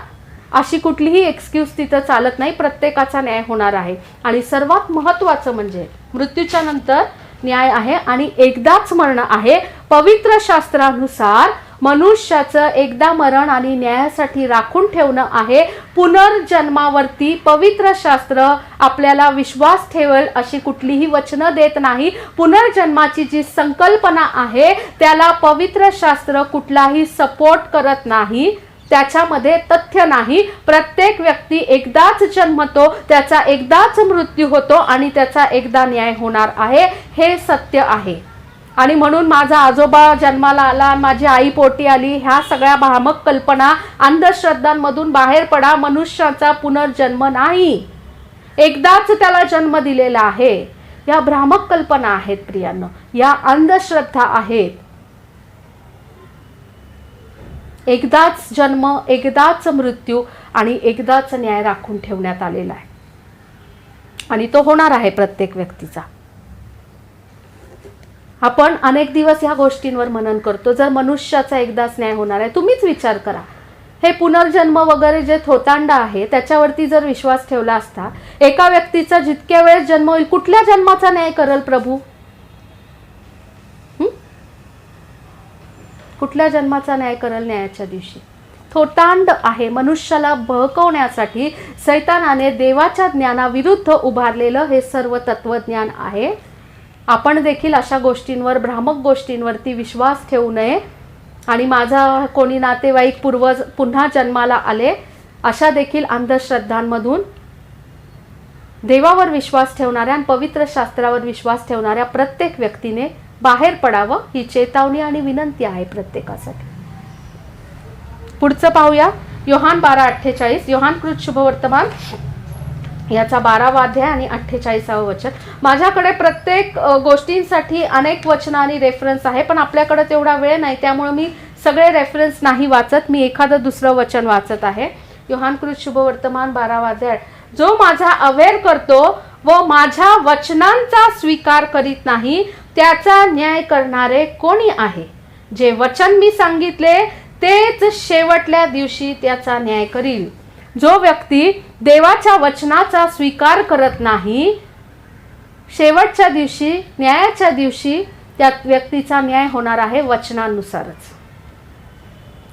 अशी कुठलीही एक्सक्यूज तिथं चालत नाही. प्रत्येकाचा न्याय होणार आहे. आणि सर्वात महत्त्वाचं म्हणजे मृत्यूच्या नंतर न्याय आहे आणि एकदाच मरण आहे. पवित्र शास्त्रानुसार मनुष्याचं एकदा मरण आणि न्यायासाठी राखून ठेवणं आहे. पुनर्जन्मावरती पवित्र शास्त्र आपल्याला विश्वास ठेवेल अशी कुठलीही वचनं देत नाही. पुनर्जन्माची जी संकल्पना आहे त्याला पवित्र शास्त्र कुठलाही सपोर्ट करत नाही, त्याच्यामध्ये तथ्य नाही. प्रत्येक व्यक्ती एकदाच जन्मतो, त्याचा एकदाच मृत्यू होतो आणि त्याचा एकदा न्याय होणार आहे, हे सत्य आहे. आणि म्हणून माझा आजोबा जन्माला आला, माझी आई पोटी आली, ह्या सगळ्या भ्रामक कल्पना, अंधश्रद्धांमधून बाहेर पडा. मनुष्याचा पुनर्जन्म नाही, एकदाच त्याला जन्म दिलेला आहे. या भ्रामक कल्पना आहेत प्रियांनो, या अंधश्रद्धा आहेत. एकदाच जन्म, एकदाच मृत्यू आणि एकदाच न्याय राखून ठेवण्यात आलेला आहे आणि तो होणार आहे प्रत्येक व्यक्तीचा. आपण अनेक दिवस ह्या गोष्टींवर मनन करतो. जर मनुष्याचा एकदाच न्याय होणार आहे, तुम्हीच विचार करा, हे पुनर्जन्म वगैरे जे थोतांड आहे त्याच्यावरती जर विश्वास ठेवला असता, एका व्यक्तीचा जितक्या वेळेस जन्म होईल, कुठल्या जन्माचा न्याय करल प्रभू? कुठल्या जन्माचा न्याय करल न्यायाच्या दिवशी? थोतांड आहे. मनुष्याला बहकवण्यासाठी सैतानाने देवाच्या ज्ञानाविरुद्ध उभारलेलं हे सर्व तत्वज्ञान आहे. आपण देखील अशा गोष्टींवर, भ्रामक गोष्टींवरती विश्वास ठेवू नये. आणि माझा कोणी नातेवाईक पूर्वज पुन्हा जन्माला आले, अशा देखील अंधश्रद्धांमधून देवावर विश्वास ठेवणाऱ्या आणि पवित्र शास्त्रावर विश्वास ठेवणाऱ्या प्रत्येक व्यक्तीने बाहेर पडावं, ही चेतावणी आणि विनंती आहे प्रत्येकासाठी. पुढचं पाहूया. योहान 12:48. योहानकृत शुभवर्तमान याचा 12वा अध्याय आणि 48वा वचन. माझ्याकडे प्रत्येक गोष्टींसाठी अनेक वचन आणि रेफरन्स आहे, पण आपल्याकडे तेवढा वेळ नाही, त्यामुळे मी सगळे रेफरन्स नाही वाचत. मी एखादं दुसरं वचन वाचत आहे. योहानकृत शुभवर्तमान 12वा अध्याय. जो माझा अवेर करतो व माझ्या वचनांचा स्वीकार करीत नाही, त्याचा न्याय करणारे कोणी आहे? जे वचन मी सांगितले तेच शेवटल्या दिवशी त्याचा न्याय करील. जो व्यक्ती देवाच्या वचनाचा स्वीकार करत नाही, शेवटच्या दिवशी, न्यायाच्या दिवशी त्या व्यक्तीचा न्याय होणार आहे वचनानुसारच.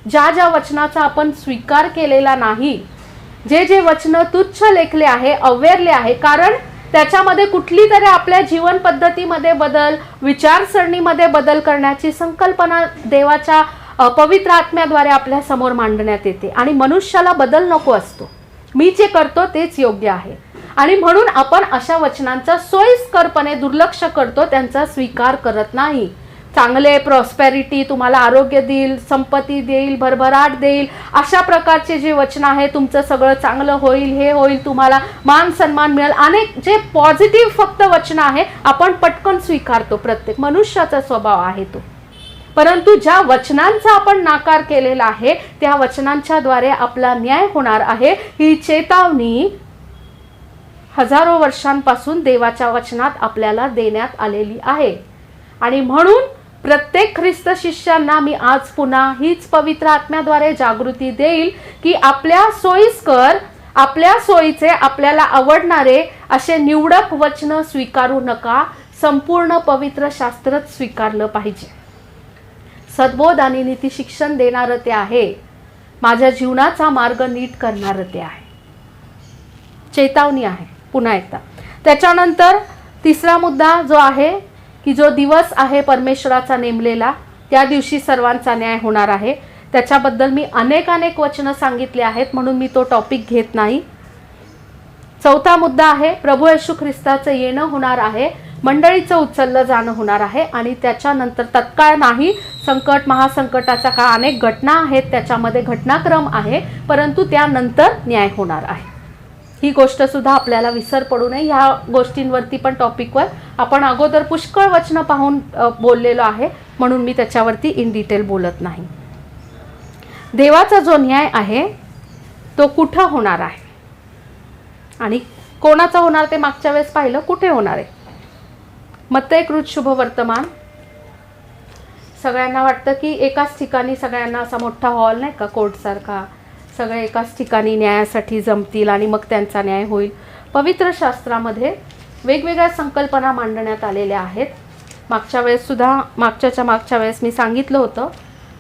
ज्या ज्या वचनाचा आपण स्वीकार केलेला नाही, जे जे वचन तुच्छ लेखले आहे, अवेरले आहे, कारण त्याच्यामध्ये कुठली तरी आपल्या जीवन पद्धतीमध्ये बदल, विचारसरणीमध्ये बदल करण्याची संकल्पना देवाच्या पवित्र आत्म्याद्वारे आपल्या समोर मांडण्यात येते. आणि मनुष्याला बदल नको असतो. मी जे करतो तेच योग्य आहे, आणि म्हणून आपण अशा वचनांचा सोयीस्करपणे दुर्लक्ष करतो, त्यांचा स्वीकार करत नाही. चांगले प्रॉस्पेरिटी, तुम्हाला आरोग्य देईल, संपत्ती देईल, भरभराट देईल, अशा प्रकारचे जे वचन आहे, तुमचं सगळं चांगलं होईल, हे होईल, तुम्हाला मान सन्मान मिळेल, अनेक जे पॉझिटिव्ह फक्त वचन आहे आपण पटकन स्वीकारतो. प्रत्येक मनुष्याचा स्वभाव आहे तो. परंतु ज्या वचनांचा आपण नाकार केलेला आहे, त्या वचनांच्या द्वारे आपला न्याय होणार आहे, ही चेतावणी हजारो वर्षांपासून देवाच्या वचनात आपल्याला देण्यात आलेली आहे. आणि म्हणून प्रत्येक ख्रिस्त शिष्यांना मी आज पुन्हा हीच पवित्र आत्म्याद्वारे जागृती देईल की आपल्या सोयीस्कर, आपल्या सोयीचे, आपल्याला आवडणारे असे निवडक वचन स्वीकारू नका. संपूर्ण पवित्र शास्त्रच स्वीकारलं पाहिजे. सद्बोध आणि नीती शिक्षण देणारं ते आहे. माझ्या जीवनाचा मार्ग नीट करणारं ते आहे. चेतावणी आहे पुन्हा एकदा. त्याच्यानंतर तिसरा मुद्दा जो आहे की जो दिवस आहे परमेश्वराचा नेमलेला, त्या दिवशी सर्वांचा न्याय होणार आहे. त्याच्याबद्दल मी अनेक वचनं सांगितले आहेत, म्हणून मी तो टॉपिक घेत नाही. चौथा मुद्दा आहे प्रभू येशू ख्रिस्ताचं येणं होणार आहे, मंडळीचं उचललं जाणं होणार आहे, आणि त्याच्यानंतर तत्काळ नाही, संकट, महासंकटाचा काळ, अनेक घटना आहेत, त्याच्यामध्ये घटनाक्रम आहे, परंतु त्यानंतर न्याय होणार आहे. ही गोष्ट सुद्धा आपल्याला विसर पडू नये. ह्या गोष्टींवरती पण टॉपिकवर आपण अगोदर पुष्कळ वचनं पाहून बोललेलो आहे, म्हणून मी त्याच्यावरती इन डिटेल बोलत नाही. देवाचा जो न्याय आहे तो कुठं होणार आहे आणि कोणाचा होणार ते मागच्या वेळेस पाहिलं. कुठे होणार आहे? मत्तयकृत शुभवर्तमान. सगळ्यांना वाटतं की एकाच ठिकाणी सगळ्यांना असा मोठा हॉल नाही का, कोर्टसारखा, सगळे एकाच ठिकाणी न्यायासाठी जमतील आणि मग त्यांचा न्याय होईल. पवित्र शास्त्रामध्ये वेगवेगळ्या संकल्पना मांडण्यात आलेल्या आहेत. मागच्या वेळेस मी सांगितलं होतं,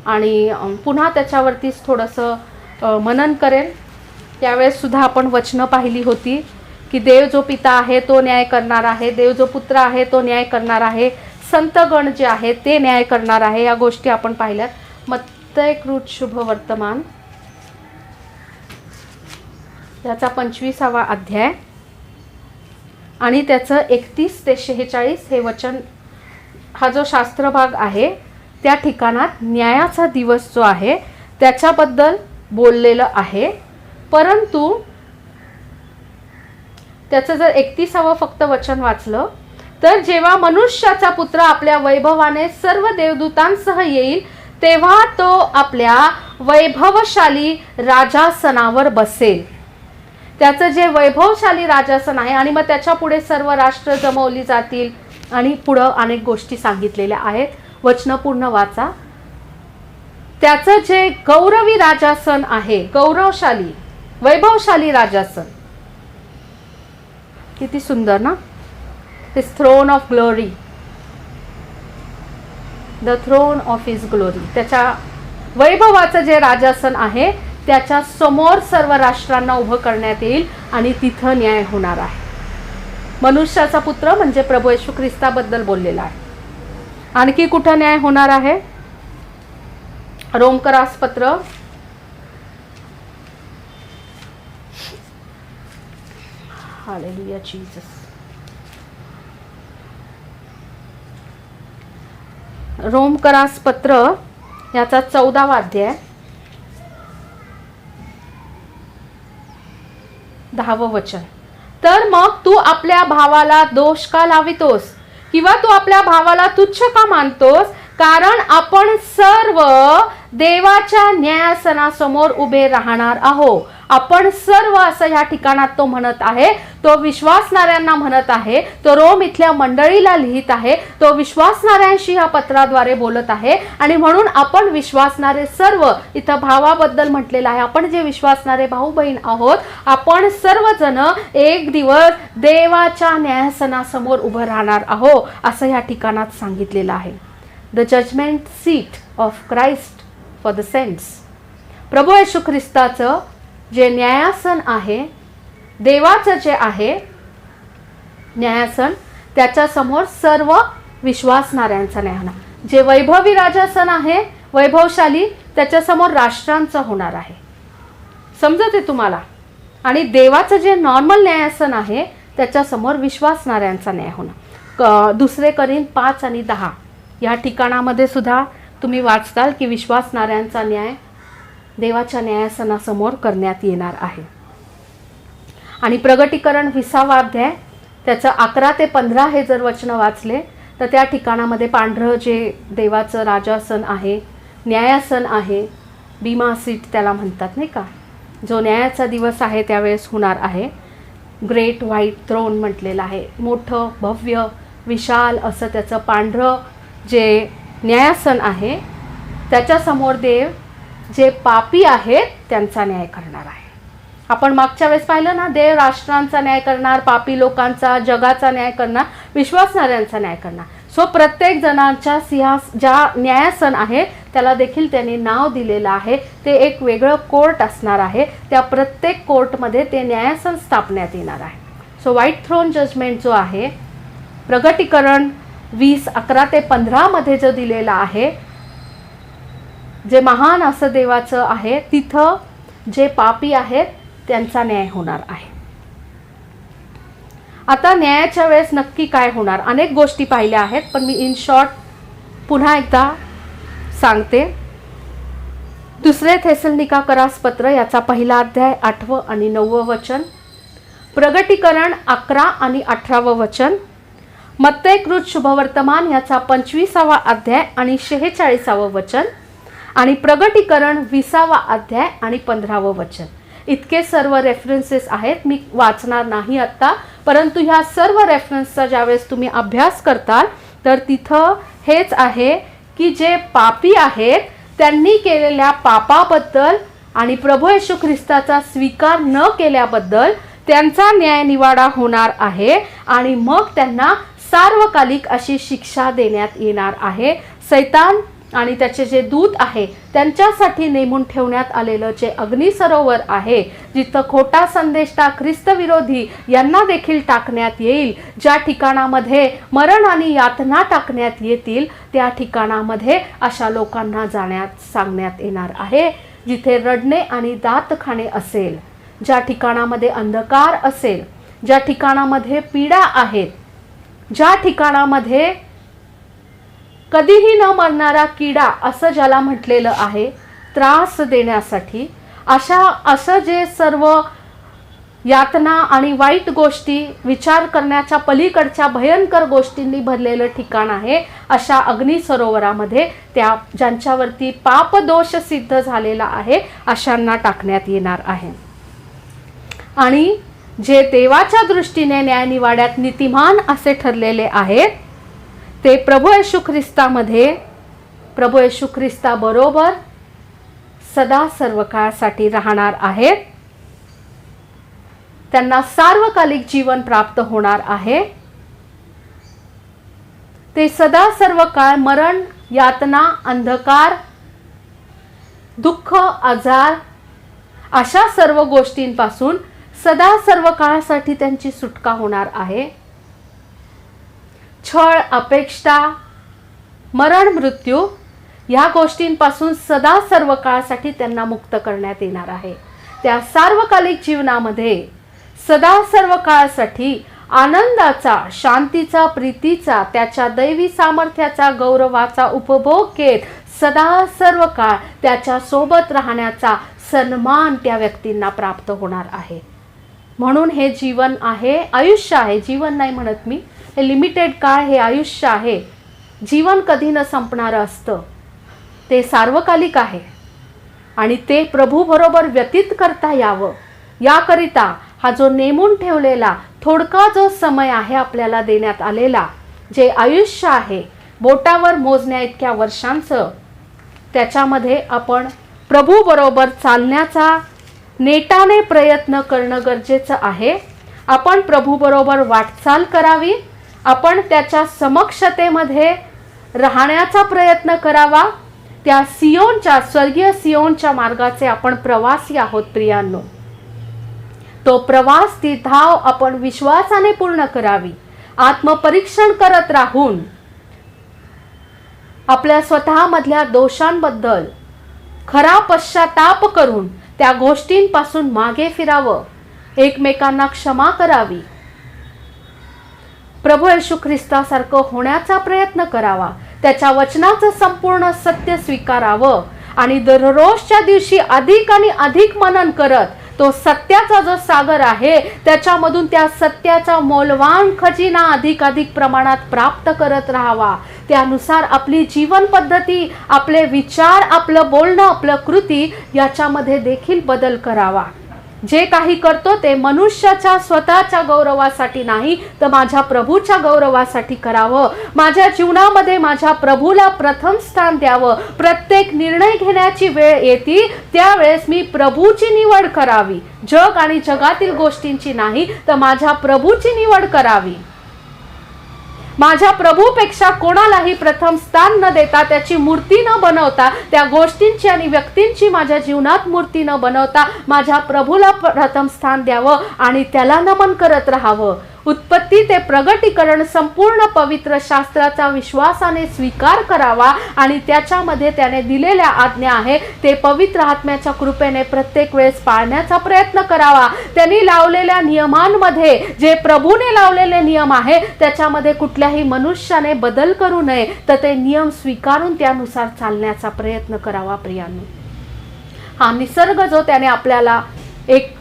आणि पुन्हा त्याच्यावरतीच थोडंसं मनन करेन. त्यावेळेस सुद्धा आपण वचनं पाहिली होती की देव जो पिता आहे तो न्याय करणार आहे, देव जो पुत्र आहे तो न्याय करणार आहे, संतगण जे आहे ते न्याय करणार आहे. या गोष्टी आपण पाहिल्यात. मत्तयकृत शुभवर्तमान याचा 25वा अध्याय आणि त्याचं 31 ते 46 हे वचन, हा जो शास्त्रभाग आहे त्या ठिकाणात न्यायाचा दिवस जो आहे त्याच्याबद्दल बोललेलं आहे. परंतु त्याचं जर 31वा फक्त वचन वाचलं तर जेव्हा मनुष्याचा पुत्र आपल्या वैभवाने सर्व देवदूतांसह येईल, तेव्हा तो आपल्या वैभवशाली राजासनावर बसेल. त्याचं जे वैभवशाली राजासन आहे, आणि मग त्याच्या पुढे सर्व राष्ट्र जमवली जातील, आणि पुढं अनेक गोष्टी सांगितलेल्या आहेत. वचन पूर्ण वाचा. त्याचं जे गौरवी राजासन आहे, गौरवशाली वैभवशाली राजासन, किती सुंदर ना. His throne of glory, the throne of his glory. त्याच्या वैभवाचं जे राजासन आहे त्याच्या समोर सर्व राष्ट्रांना उभं करण्यात येईल आणि तिथं न्याय होणार आहे. मनुष्याचा पुत्र म्हणजे प्रभू येशू ख्रिस्ताबद्दल बोललेला आहे. आणखी कुठं न्याय होणार आहे? रोमकरास पत्र हालेलुया जीसस. रोमकरास पत्र याचा 14वा अध्याय 10वं वचन. तर मग तू आपल्या भावाला दोष का लावितोस किंवा तू आपल्या भावाला तुच्छ का मानतोस? कारण आपण सर्व देवाच्या न्यायासनासमोर उभे राहणार आहोत. आपण सर्व असं ह्या ठिकाणात तो म्हणत आहे. तो विश्वासणाऱ्यांना म्हणत आहे. तो रोम इथल्या मंडळीला लिहित आहे. तो विश्वासणाऱ्यांशी ह्या पत्राद्वारे बोलत आहे. आणि म्हणून आपण विश्वासणारे सर्व, इथं भावाबद्दल म्हटलेलं आहे, आपण जे विश्वासणारे भाऊ बहीण आहोत, आपण सर्वजण एक दिवस देवाच्या न्यायासनासमोर उभं राहणार आहोत असं ह्या ठिकाणात सांगितलेलं आहे. The judgement seat of Christ for the saints. प्रभू येशू ख्रिस्ताचं जे न्यायासन आहे, देवाचं जे आहे न्यायासन, त्याच्यासमोर सर्व विश्वासणाऱ्यांचा न्याय होणार. जे वैभवी राजासन आहे, वैभवशाली, त्याच्यासमोर राष्ट्रांचं होणार आहे. समजते तुम्हाला? आणि देवाचं जे नॉर्मल न्यायासन आहे त्याच्यासमोर विश्वासणाऱ्यांचा न्याय होणार. 2 कोरिंथ 5 आणि 10 या ठिकाणामध्ये सुद्धा तुम्ही वाचताल की विश्वासणाऱ्यांचा न्याय देवाच्या न्यायासनासमोर करण्यात येणार आहे. आणि प्रगटीकरण 20वा अध्याय त्याचं 11 ते 15 हे जर वचन वाचले तर त्या ठिकाणामध्ये पांढरं जे देवाचं राजासन आहे, न्यायासन आहे, बीमा सीट त्याला म्हणतात नाही का, जो न्यायाचा दिवस आहे त्यावेळेस होणार आहे. ग्रेट व्हाईट थ्रोन म्हटलेलं आहे. मोठं भव्य विशाल असं त्याचं पांढरं जे न्यायासन आहे, त्याच्यासमोर देव जे पापी आहेत त्यांचा न्याय करणार आहे. आपण मागच्या वेळेस पाहिलं ना, देव राष्ट्रांचा न्याय करणार, पापी लोकांचा, जगाचा न्याय करणार, विश्वासणाऱ्यांचा न्याय करणार. सो प्रत्येक जणांच्या ज्या न्यायासन आहे त्याला देखील त्यांनी नाव दिलेलं आहे. ते एक वेगळं कोर्ट असणार आहे. त्या प्रत्येक कोर्टमध्ये ते न्यायासन स्थापण्यात येणार आहे. सो व्हाईट थ्रोन जजमेंट जो आहे, प्रगटीकरण 20:11 ते 15 मध्ये जो दिलेला आहे, जे महान असं देवाचं आहे, तिथं जे पापी आहेत त्यांचा न्याय होणार आहे. आता न्यायाच्या वेळेस नक्की काय होणार? अनेक गोष्टी पाहिल्या आहेत, पण मी इन शॉर्ट पुन्हा एकदा सांगते. 2 थेसलोनिकास पत्र याचा 1 अध्याय 8 आणि 9 वचन, प्रगटीकरण 11 आणि 18 वचन, मत्तेकृत शुभवर्तमान याचा 25वा अध्याय आणि 46 वचन, आणि प्रगटीकरण 20वा अध्याय आणि 15 वचन. इतके सर्व रेफरन्सेस आहेत. मी वाचणार नाही आत्ता, परंतु ह्या सर्व रेफरन्सचा ज्यावेळेस तुम्ही अभ्यास करताल तर तिथं हेच आहे की जे पापी आहेत त्यांनी केलेल्या पापाबद्दल आणि प्रभू येशू ख्रिस्ताचा स्वीकार न केल्याबद्दल त्यांचा न्यायनिवाडा होणार आहे आणि मग त्यांना सार्वकालिक अशी शिक्षा देण्यात येणार आहे. सैतान आणि त्याचे जे दूत आहे त्यांच्यासाठी नेमून ठेवण्यात आलेलं जे अग्निसरोवर आहे, जिथं खोटा संदेष्टा ख्रिस्तविरोधी यांना देखील टाकण्यात येईल, ज्या ठिकाणामध्ये मरण आणि यातना टाकण्यात येतील, त्या ठिकाणामध्ये अशा लोकांना जाण्यात सांगण्यात येणार आहे. जिथे रडणे आणि दात खाणे असेल, ज्या ठिकाणामध्ये अंधकार असेल, ज्या ठिकाणामध्ये पीडा आहेत, ज्या ठिकाणामध्ये कधीही न मरणारा किडा असं ज्याला म्हटलेलं आहे, त्रास देण्यासाठी, असं जे सर्व यातना आणि वाईट गोष्टी, विचार करण्याच्या पलीकडच्या भयंकर गोष्टींनी भरलेलं ठिकाण आहे, अशा अग्निसरोवरामध्ये त्या ज्यांच्यावरती पापदोष सिद्ध झालेला आहे अशांना टाकण्यात येणार आहे. आणि जे देवाच्या दृष्टीने न्यायनिवाड्यात नीतिमान असे ठरलेले आहेत ते प्रभू येशू ख्रिस्तामध्ये, प्रभू येशू ख्रिस्ताबरोबर सदा सर्व काळासाठी राहणार आहेत. त्यांना सार्वकालिक जीवन प्राप्त होणार आहे. ते सदा सर्व काळ मरण, यातना, अंधकार, दुःख, आजार अशा सर्व गोष्टींपासून सदा सर्व काळासाठी त्यांची सुटका होणार आहे. छळ, अपेक्षा, मरण, मृत्यू या गोष्टींपासून सदा सर्व काळासाठी त्यांना मुक्त करण्यात येणार आहे. त्या सार्वकालिक जीवनामध्ये सदा सर्व काळासाठी आनंदाचा, शांतीचा, प्रीतीचा, त्याच्या दैवी सामर्थ्याचा, गौरवाचा उपभोग घेत सदा सर्व काळ त्याच्या सोबत राहण्याचा सन्मान त्या व्यक्तींना प्राप्त होणार आहे. म्हणून हे जीवन आहे, आयुष्य आहे, जीवन नाही म्हणत मी, हे लिमिटेड काळ, हे आयुष्य आहे. जीवन कधी न संपणारं असतं, ते सार्वकालिक आहे आणि ते प्रभू बरोबर व्यतीत करता यावं याकरिता हा जो नेमून ठेवलेला थोडका जो समय आहे आपल्याला देण्यात आलेला, जे आयुष्य आहे बोटावर मोजण्या इतक्या वर्षांचं, त्याच्यामध्ये आपण प्रभू बरोबर चालण्याचा नेटाने प्रयत्न करणं गरजेचं आहे. आपण प्रभू बरोबर वाटचाल करावी, आपण त्याच्या समक्षतेमध्ये राहण्याचा प्रयत्न करावा. त्या सियोनच्या, स्वर्गीय सियोनच्या मार्गाचे आपण प्रवासी आहोत प्रियांनो. तो प्रवास, ती धाव आपण विश्वासाने पूर्ण करावी. आत्मपरीक्षण करत राहून आपल्या स्वतःमधल्या दोषांबद्दल खरा पश्चाताप करून त्या गोष्टींपासून मागे फिरावं, एकमेकांना क्षमा करावी, प्रभू येशू ख्रिस्तासारखं होण्याचा प्रयत्न करावा, त्याच्या वचनाचं संपूर्ण सत्य स्वीकारावं आणि दररोजच्या दिवशी अधिक आणि अधिक मनन करत तो सत्याचा जो सागर आहे त्याच्यामधून त्या सत्याचा मौल्यवान खजिना अधिक प्रमाणात प्राप्त करत राहावा. त्यानुसार आपली जीवन पद्धती, आपले विचार, आपलं बोलणं, आपलं कृती याच्यामध्ये देखील बदल करावा. जे काही करतो ते मनुष्याच्या स्वतःच्या गौरवासाठी नाही, तर माझ्या प्रभूच्या गौरवासाठी करावं. माझ्या जीवनामध्ये माझ्या प्रभूला प्रथम स्थान द्यावं. प्रत्येक निर्णय घेण्याची वेळ येते त्यावेळेस मी प्रभूची निवड करावी, जग आणि जगातील गोष्टींची नाही, तर माझ्या प्रभूची निवड करावी. माझ्या प्रभूपेक्षा कोणालाही प्रथम स्थान न देता, त्याची मूर्ती न बनवता, त्या गोष्टींची आणि व्यक्तींची माझ्या जीवनात मूर्ती न बनवता माझ्या प्रभूला प्रथम स्थान द्यावं आणि त्याला नमन करत राहावं. उत्पत्ती ते प्रगटीकरण संपूर्ण पवित्र शास्त्राचा विश्वासाने स्वीकार करावा आणि त्याच्यामध्ये त्याने दिलेल्या आज्ञा आहे ते पवित्र आत्म्याच्या कृपेने प्रत्येक वेळेस पाळण्याचा प्रयत्न करावा. त्यांनी लावलेल्या नियमांमध्ये, जे प्रभूने लावलेले नियम आहे त्याच्यामध्ये कुठल्याही मनुष्याने बदल करू नये, तर ते नियम स्वीकारून त्यानुसार चालण्याचा प्रयत्न करावा. प्रियांनो, हा निसर्ग जो त्याने आपल्याला एक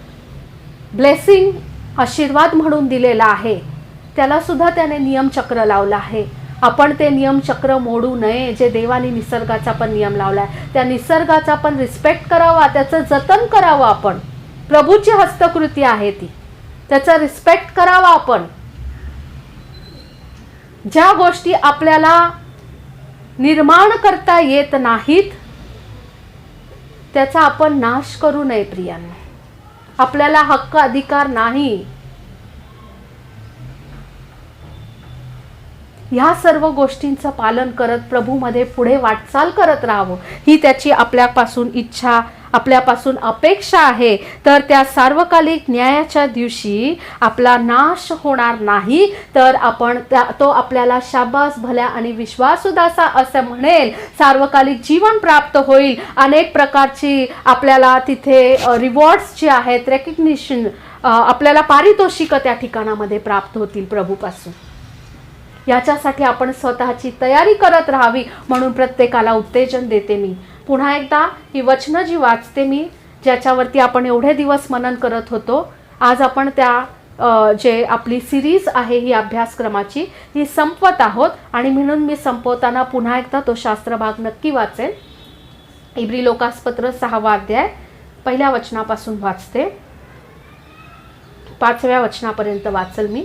ब्लेसिंग, आशीर्वाद म्हणून दिलेला आहे, त्याला सुद्धा त्याने नियमचक्र लावला आहे. आपण ते नियमचक्र मोडू नये. जे देवाने निसर्गाचा पण नियम लावलाय, त्या निसर्गाचा पण रिस्पेक्ट करावा, त्याचं जतन करावं. आपण प्रभूची हस्तकृती आहे ती, त्याचा रिस्पेक्ट करावा. आपण ज्या गोष्टी आपल्याला निर्माण करता येत नाहीत त्याचा आपण नाश करू नये. प्रियांनो, आपल्याला हक्क अधिकार नाही. ह्या सर्व गोष्टींचं पालन करत प्रभूमध्ये पुढे वाटचाल करत राहावं, ही त्याची आपल्यापासून इच्छा, आपल्यापासून अपेक्षा आहे. तर त्या सार्वकालिक न्यायाच्या दिवशी आपला नाश होणार नाही, तर आपण तो आपल्याला शाबास, भल्या आणि विश्वासुदासा असं म्हणेल. सार्वकालिक जीवन प्राप्त होईल. अनेक प्रकारची आपल्याला तिथे रिवॉर्ड्स जे आहेत, रेकग्निशन, आपल्याला पारितोषिक त्या ठिकाणामध्ये प्राप्त होतील प्रभूपासून. याच्यासाठी आपण स्वतःची तयारी करत राहावी, म्हणून प्रत्येकाला उत्तेजन देते मी. पुन्हा एकदा ही वचनं जी वाचते मी, ज्याच्यावरती आपण एवढे दिवस मनन करत होतो, आज आपण त्या जे आपली सिरीज आहे ही अभ्यासक्रमाची, ही संपवत आहोत. आणि म्हणून मी संपवताना पुन्हा एकदा तो शास्त्रभाग नक्की वाचेल. इब्री लोकासपत्र 6 अध्याय 1 वचनापासून वाचते, 5व्या वचनापर्यंत वाचल मी.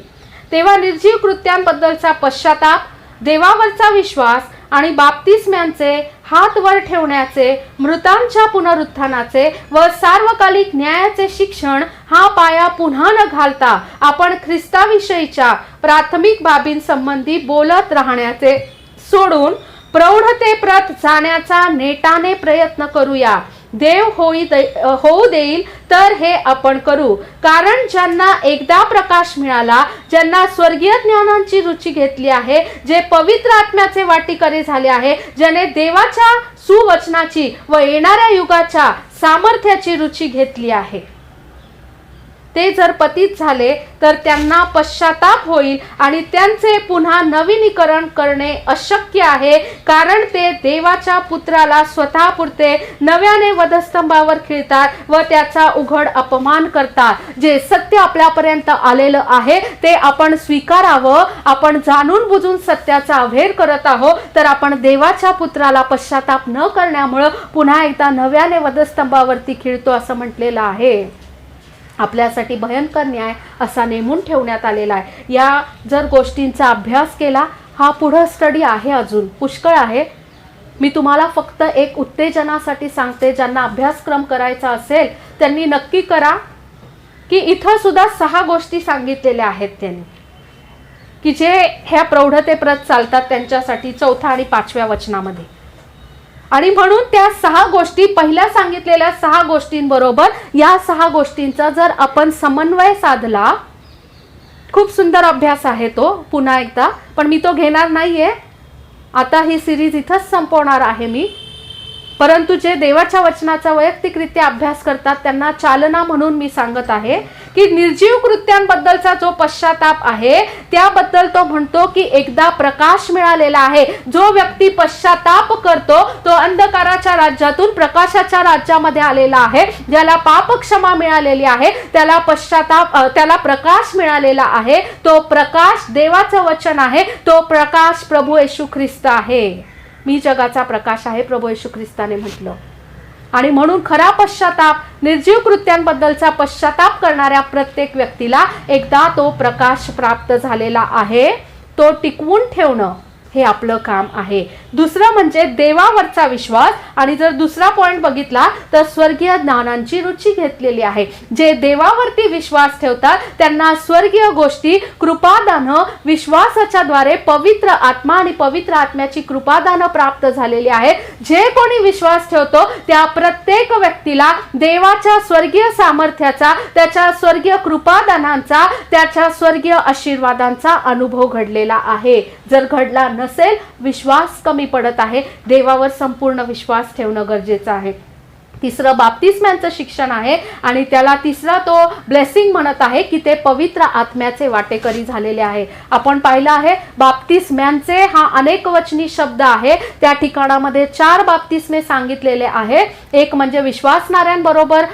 तेव्हा निर्जीव कृत्यांबद्दलचा पश्चाताप देवावरचा विश्वास आणि बाप्तिस्म्यांचे, हात वर ठेवण्याचे, मृतांच्या पुनरुत्थानाचे व सार्वकालिक न्यायाचे शिक्षण हा पाया पुन्हा न घालता आपण ख्रिस्ताविषयीच्या प्राथमिक बाबींसंबंधी बोलत राहण्याचे सोडून प्रौढतेप्रत जाण्याचा नेटाने प्रयत्न करूया. देव होऊ देईल तर हे आपण करू. कारण ज्यांना एकदा प्रकाश मिळाला, ज्यांना स्वर्गीय ज्ञानांची रुची घेतली आहे, जे पवित्र आत्म्याचे वाटीकरी झाले आहे, ज्याने देवाच्या सुवचनाची व येणाऱ्या युगाच्या सामर्थ्याची रुची घेतली आहे, ते जर पतित झाले तर त्यांना पश्चाताप होईल आणि त्यांचे पुन्हा नवीनीकरण करणे अशक्य आहे. कारण ते देवाच्या पुत्राला स्वतःपुरते नव्याने वधस्तंभावर खिळतात व त्याचा उघड अपमान करतात. जे सत्य आपल्यापर्यंत आलेलं आहे ते आपण स्वीकारावं. आपण जाणून बुजून सत्याचा अवहेर करत आहोत तर आपण देवाच्या पुत्राला पश्चाताप न करण्यामुळे पुन्हा एकदा नव्याने वधस्तंभावरती खिळतो असं म्हटलेलं आहे. आपल्यासाठी भयंकर न्याय असा नेमून ठेवण्यात आलेला आहे. या जर गोष्टींचा अभ्यास केला, हा पुढं स्टडी आहे, अजून पुष्कळ आहे. मी तुम्हाला फक्त एक उत्तेजनासाठी सांगते. ज्यांना अभ्यासक्रम करायचा असेल त्यांनी नक्की करा की इथं सुद्धा 6 गोष्टी सांगितलेल्या आहेत त्यांनी, की जे ह्या प्रौढतेप्रत चालतात त्यांच्यासाठी 4थ्या आणि 5व्या वचनामध्ये. आणि म्हणून त्या 6 गोष्टी, पहिल्या सांगितलेल्या 6 गोष्टींबरोबर या 6 गोष्टींचा जर आपण समन्वय साधला, खूप सुंदर अभ्यास आहे तो. पुन्हा एकदा, पण मी तो घेणार नाहीये आता. ही सिरीज इथंच संपवणार आहे मी. परंतु जे देवाच्या वचनाचा वैयक्तिकरित्या अभ्यास करतात त्यांना चालना म्हणून मी सांगत आहे की निर्जीव कृत्यांबद्दलचा जो पश्चाताप आहे त्याबद्दल तो म्हणतो की एकदा प्रकाश मिळालेला आहे. जो व्यक्ती पश्चाताप करतो तो अंधकाराच्या राज्यातून प्रकाशाच्या राज्यामध्ये आलेला आहे. ज्याला पापक्षमा मिळालेली आहे त्याला प्रकाश मिळालेला आहे. तो प्रकाश देवाचं वचन आहे. तो प्रकाश प्रभू येशू ख्रिस्त आहे. मी जगाचा प्रकाश आहे, प्रभू येशू ख्रिस्ताने म्हटलं. आणि म्हणून खरा पश्चाताप, निर्जीव कृत्यांबद्दलचा पश्चाताप करणाऱ्या प्रत्येक व्यक्तीला एकदा तो प्रकाश प्राप्त झालेला आहे. तो टिकवून ठेवणं हे आपलं काम आहे. दुसरं म्हणजे देवावरचा विश्वास. आणि जर दुसरा पॉइंट बघितला तर स्वर्गीय ज्ञानांची रुची घेतलेली आहे. जे देवावरती विश्वास ठेवतात त्यांना स्वर्गीय गोष्टी, कृपादानं, विश्वासाच्या द्वारे पवित्र आत्मा आणि पवित्र आत्म्याची कृपादानं प्राप्त झालेली आहेत. जे कोणी विश्वास ठेवतो त्या प्रत्येक व्यक्तीला देवाच्या स्वर्गीय सामर्थ्याचा, त्याच्या स्वर्गीय कृपादानांचा, त्याच्या स्वर्गीय आशीर्वादांचा अनुभव घडलेला आहे. जर घडला नसेल, विश्वास कमी पडत आहे. देवावर संपूर्ण विश्वास ठेवणं गरजेचं आहे. तिसरं बाप्तिस्म्यांचं शिक्षण आहे आणि त्याला तिसरा तो ब्लेसिंग म्हणत आहे की ते पवित्र आत्म्याचे वाटेकरी झालेले आहे. आपण पाहिलं आहे बाप्तिस्म्यांचे हा अनेक वचनी शब्द आहे. त्या ठिकाणामध्ये 4 बाप्तिस्मे सांगितलेले आहे. एक म्हणजे विश्वासणाऱ्यांबरोबर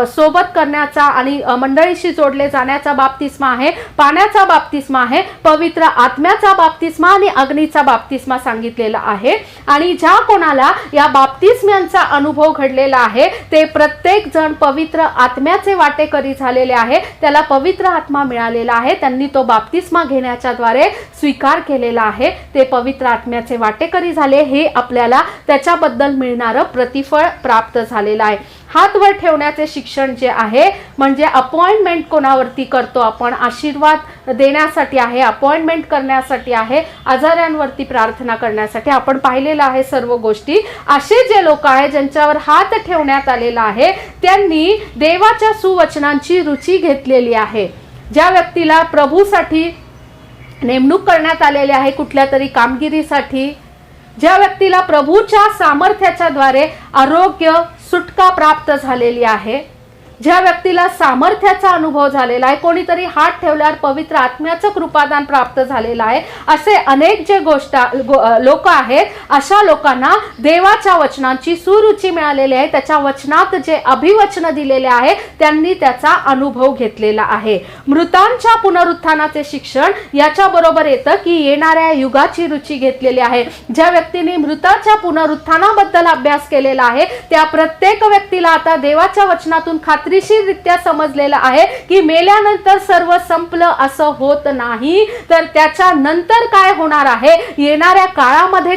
सोबत करण्याचा आणि मंडळीशी जोडले जाण्याचा बाप्तिस्मा आहे, पाण्याचा बाप्तिस्मा आहे, पवित्र आत्म्याचा बाप्तिस्मा आणि अग्नीचा बाप्तिस्मा सांगितलेला आहे. आणि ज्या कोणाला या बाप्तिस्म्यांचा अनुभव घडले आहे ते प्रत्येक जण पवित्र आत्म्याचे वाटेकरी झालेले आहे. त्याला पवित्र आत्मा मिळालेला आहे. त्यांनी तो बाप्तिस्मा घेण्याच्या द्वारे स्वीकार केलेला आहे. ते पवित्र आत्म्याचे वाटेकरी झाले. हे आपल्याला त्याच्याबद्दल मिळणारं प्रतिफळ प्राप्त झालेलं आहे. हात वर ठेवण्याचे शिक्षण जे आहे म्हणजे अपॉइंटमेंट कोणावरती करतो आपण, आशीर्वाद देण्यासाठी आहे, अपॉइंटमेंट करण्यासाठी आहे, आजाऱ्यांवरती प्रार्थना करण्यासाठी. आपण पाहिलेलं आहे सर्व गोष्टी. असे जे लोक आहेत ज्यांच्यावर हात ठेवण्यात आलेला आहे त्यांनी देवाच्या सुवचनांची रुची घेतलेली आहे. ज्या व्यक्तीला प्रभूसाठी नेमणूक करण्यात आलेली आहे कुठल्या तरी कामगिरीसाठी, ज्या व्यक्तीला प्रभूच्या सामर्थ्याच्या द्वारे आरोग्य, सुटका प्राप्त झालेली आहे, ज्या व्यक्तीला सामर्थ्याचा अनुभव झालेला आहे, कोणीतरी हात ठेवल्यावर पवित्र आत्म्याचं कृपादान प्राप्त झालेलं आहे, असे अनेक जे लोक आहेत, अशा लोकांना देवाच्या वचनांची सुरुची मिळालेली आहे. त्याच्या वचनात जे अभिवचन दिलेले आहे त्यांनी त्याचा अनुभव घेतलेला आहे. मृतांच्या पुनरुत्थानाचे शिक्षण याच्या बरोबर येतं की येणाऱ्या युगाची रुची घेतलेली आहे. ज्या व्यक्तीने मृताच्या पुनरुत्थानाबद्दल अभ्यास केलेला आहे त्या प्रत्येक व्यक्तीला आता देवाच्या वचनातून खात्री खात्रीशीररित्या समजलेलं आहे की मेल्यानंतर सर्व संपलं असं होत नाही, तर त्याच्यानंतर काय होणार आहे, येणाऱ्या काळामध्ये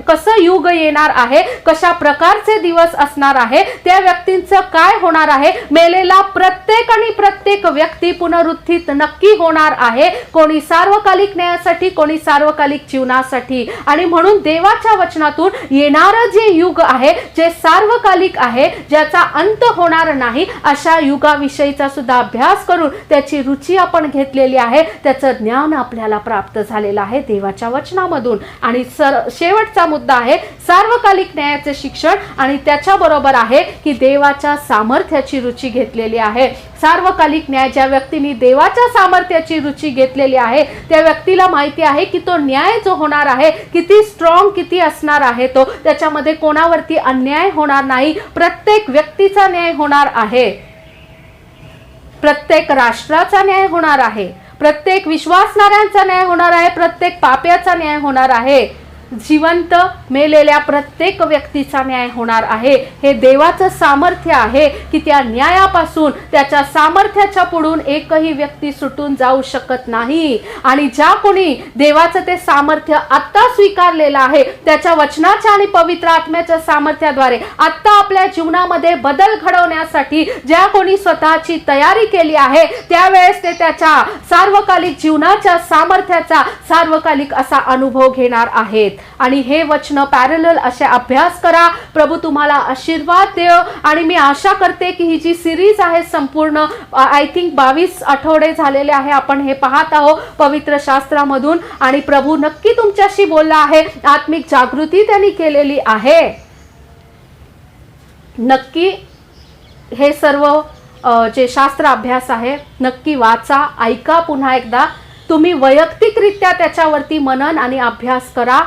कसं युग येणार आहे, कशा प्रकारचे दिवस असणार आहे, त्या व्यक्तींचं काय होणार आहे, मेलेला प्रत्येक व्यक्ती पुनरुत्थित नक्की होणार आहे, कोणी सार्वकालिक न्यायासाठी, कोणी सार्वकालिक जीवनासाठी. आणि म्हणून देवाच्या वचनातून येणारं जे युग आहे, जे सार्वकालिक आहे, ज्याचा अंत होणार नाही, अशा युगाविषयीचा सुद्धा अभ्यास करून त्याची रुची आपण घेतलेली आहे, त्याचं ज्ञान आपल्याला प्राप्त झालेलं आहे देवाच्या वचनामधून. आणि शेवटचा मुद्दा आहे सार्वकालिक न्यायाचे शिक्षण, आणि त्याच्याबरोबर आहे की देवाच्या सामर्थ्याची रुची घेतलेली आहे. सार्वकालिक न्याय, ज्या व्यक्तीने देवाच्या सामर्थ्याची रुची घेतलेली आहे, त्या व्यक्तीला माहिती आहे की तो न्याय जो होणार आहे किती स्ट्रॉंग, किती असणार आहे, तो त्याच्यामध्ये कोणावरती अन्याय होणार नाही, प्रत्येक व्यक्तीचा न्याय होणार आहे, प्रत्येक राष्ट्राचा न्याय होणार आहे, प्रत्येक विश्वासणाऱ्यांचा न्याय होणार आहे, प्रत्येक पाप्याचा न्याय होणार आहे, जिवंत मेलेल्या प्रत्येक व्यक्तीचा न्याय होणार आहे. हे देवाचं सामर्थ्य आहे की त्या न्यायापासून, त्याच्या सामर्थ्याच्या पुढून एकही व्यक्ती सुटून जाऊ शकत नाही. आणि ज्या कोणी देवाचं ते सामर्थ्य आत्ता स्वीकारलेलं आहे, त्याच्या वचनाच्या आणि पवित्र आत्म्याच्या सामर्थ्याद्वारे आत्ता आपल्या जीवनामध्ये बदल घडवण्यासाठी ज्या कोणी स्वतःची तयारी केली आहे, त्यावेळेस ते त्याच्या सार्वकालिक जीवनाच्या सामर्थ्याचा सार्वकालिक असा अनुभव घेणार आहेत. आणि हे वचन पॅरलल असे अभ्यास करा. प्रभू तुम्हाला आशीर्वाद देव. आणि मी आशा करते की ही जी सिरीज आहे संपूर्ण आय थिंक 22 आठवडे झालेले आहे, आपण हे पाहत आहोत पवित्र शास्त्रामधून, आणि प्रभू नक्की तुमच्याशी बोलला आहे, आत्मिक जागृती त्यांनी केलेली आहे. नक्की हे सर्व जे शास्त्र अभ्यास आहे नक्की वाचा, ऐका पुन्हा एकदा, तुम्ही वैयक्तिकरित्या त्याच्यावरती मनन आणि अभ्यास करा.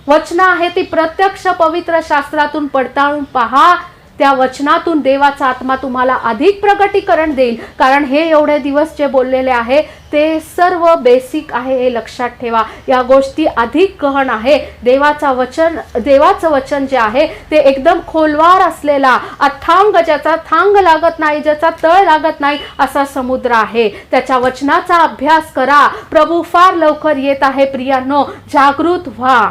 वचन आहे ती प्रत्यक्ष पवित्र शास्त्रातून पडताळून पहा, त्या वचनातून देवाचा आत्मा तुम्हाला अधिक प्रगटीकरण देईल. कारण हे एवढे दिवस जे बोललेले आहे ते सर्व बेसिक आहे, हे लक्षात ठेवा. या गोष्टी अधिक गहन आहे. देवाचं वचन जे आहे ते एकदम खोलवार असलेला, अथांग, ज्याचा थांग लागत नाही, ज्याचा तळ लागत नाही असा समुद्र आहे. त्याच्या वचनाचा अभ्यास करा. प्रभू फार लवकर येत आहे प्रियांनो, जागृत व्हा.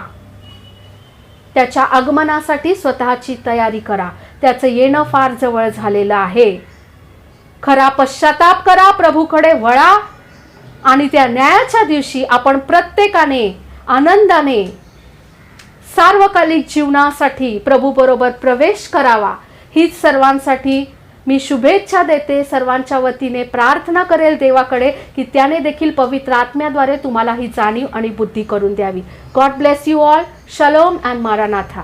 त्याच्या आगमनासाठी स्वतःची तयारी करा. त्याचं येणं फार जवळ झालेलं आहे. खरा पश्चाताप करा, प्रभूकडे वळा, आणि त्या न्यायाच्या दिवशी आपण प्रत्येकाने आनंदाने सार्वकालिक जीवनासाठी प्रभू बरोबर प्रवेश करावा. हीच सर्वांसाठी मी शुभेच्छा देते. सर्वांच्या वतीने प्रार्थना करेल देवाकडे की त्याने देखील पवित्र आत्म्याद्वारे तुम्हाला ही जाणीव आणि बुद्धी करून द्यावी. God bless you all. Shalom and मारानाथा.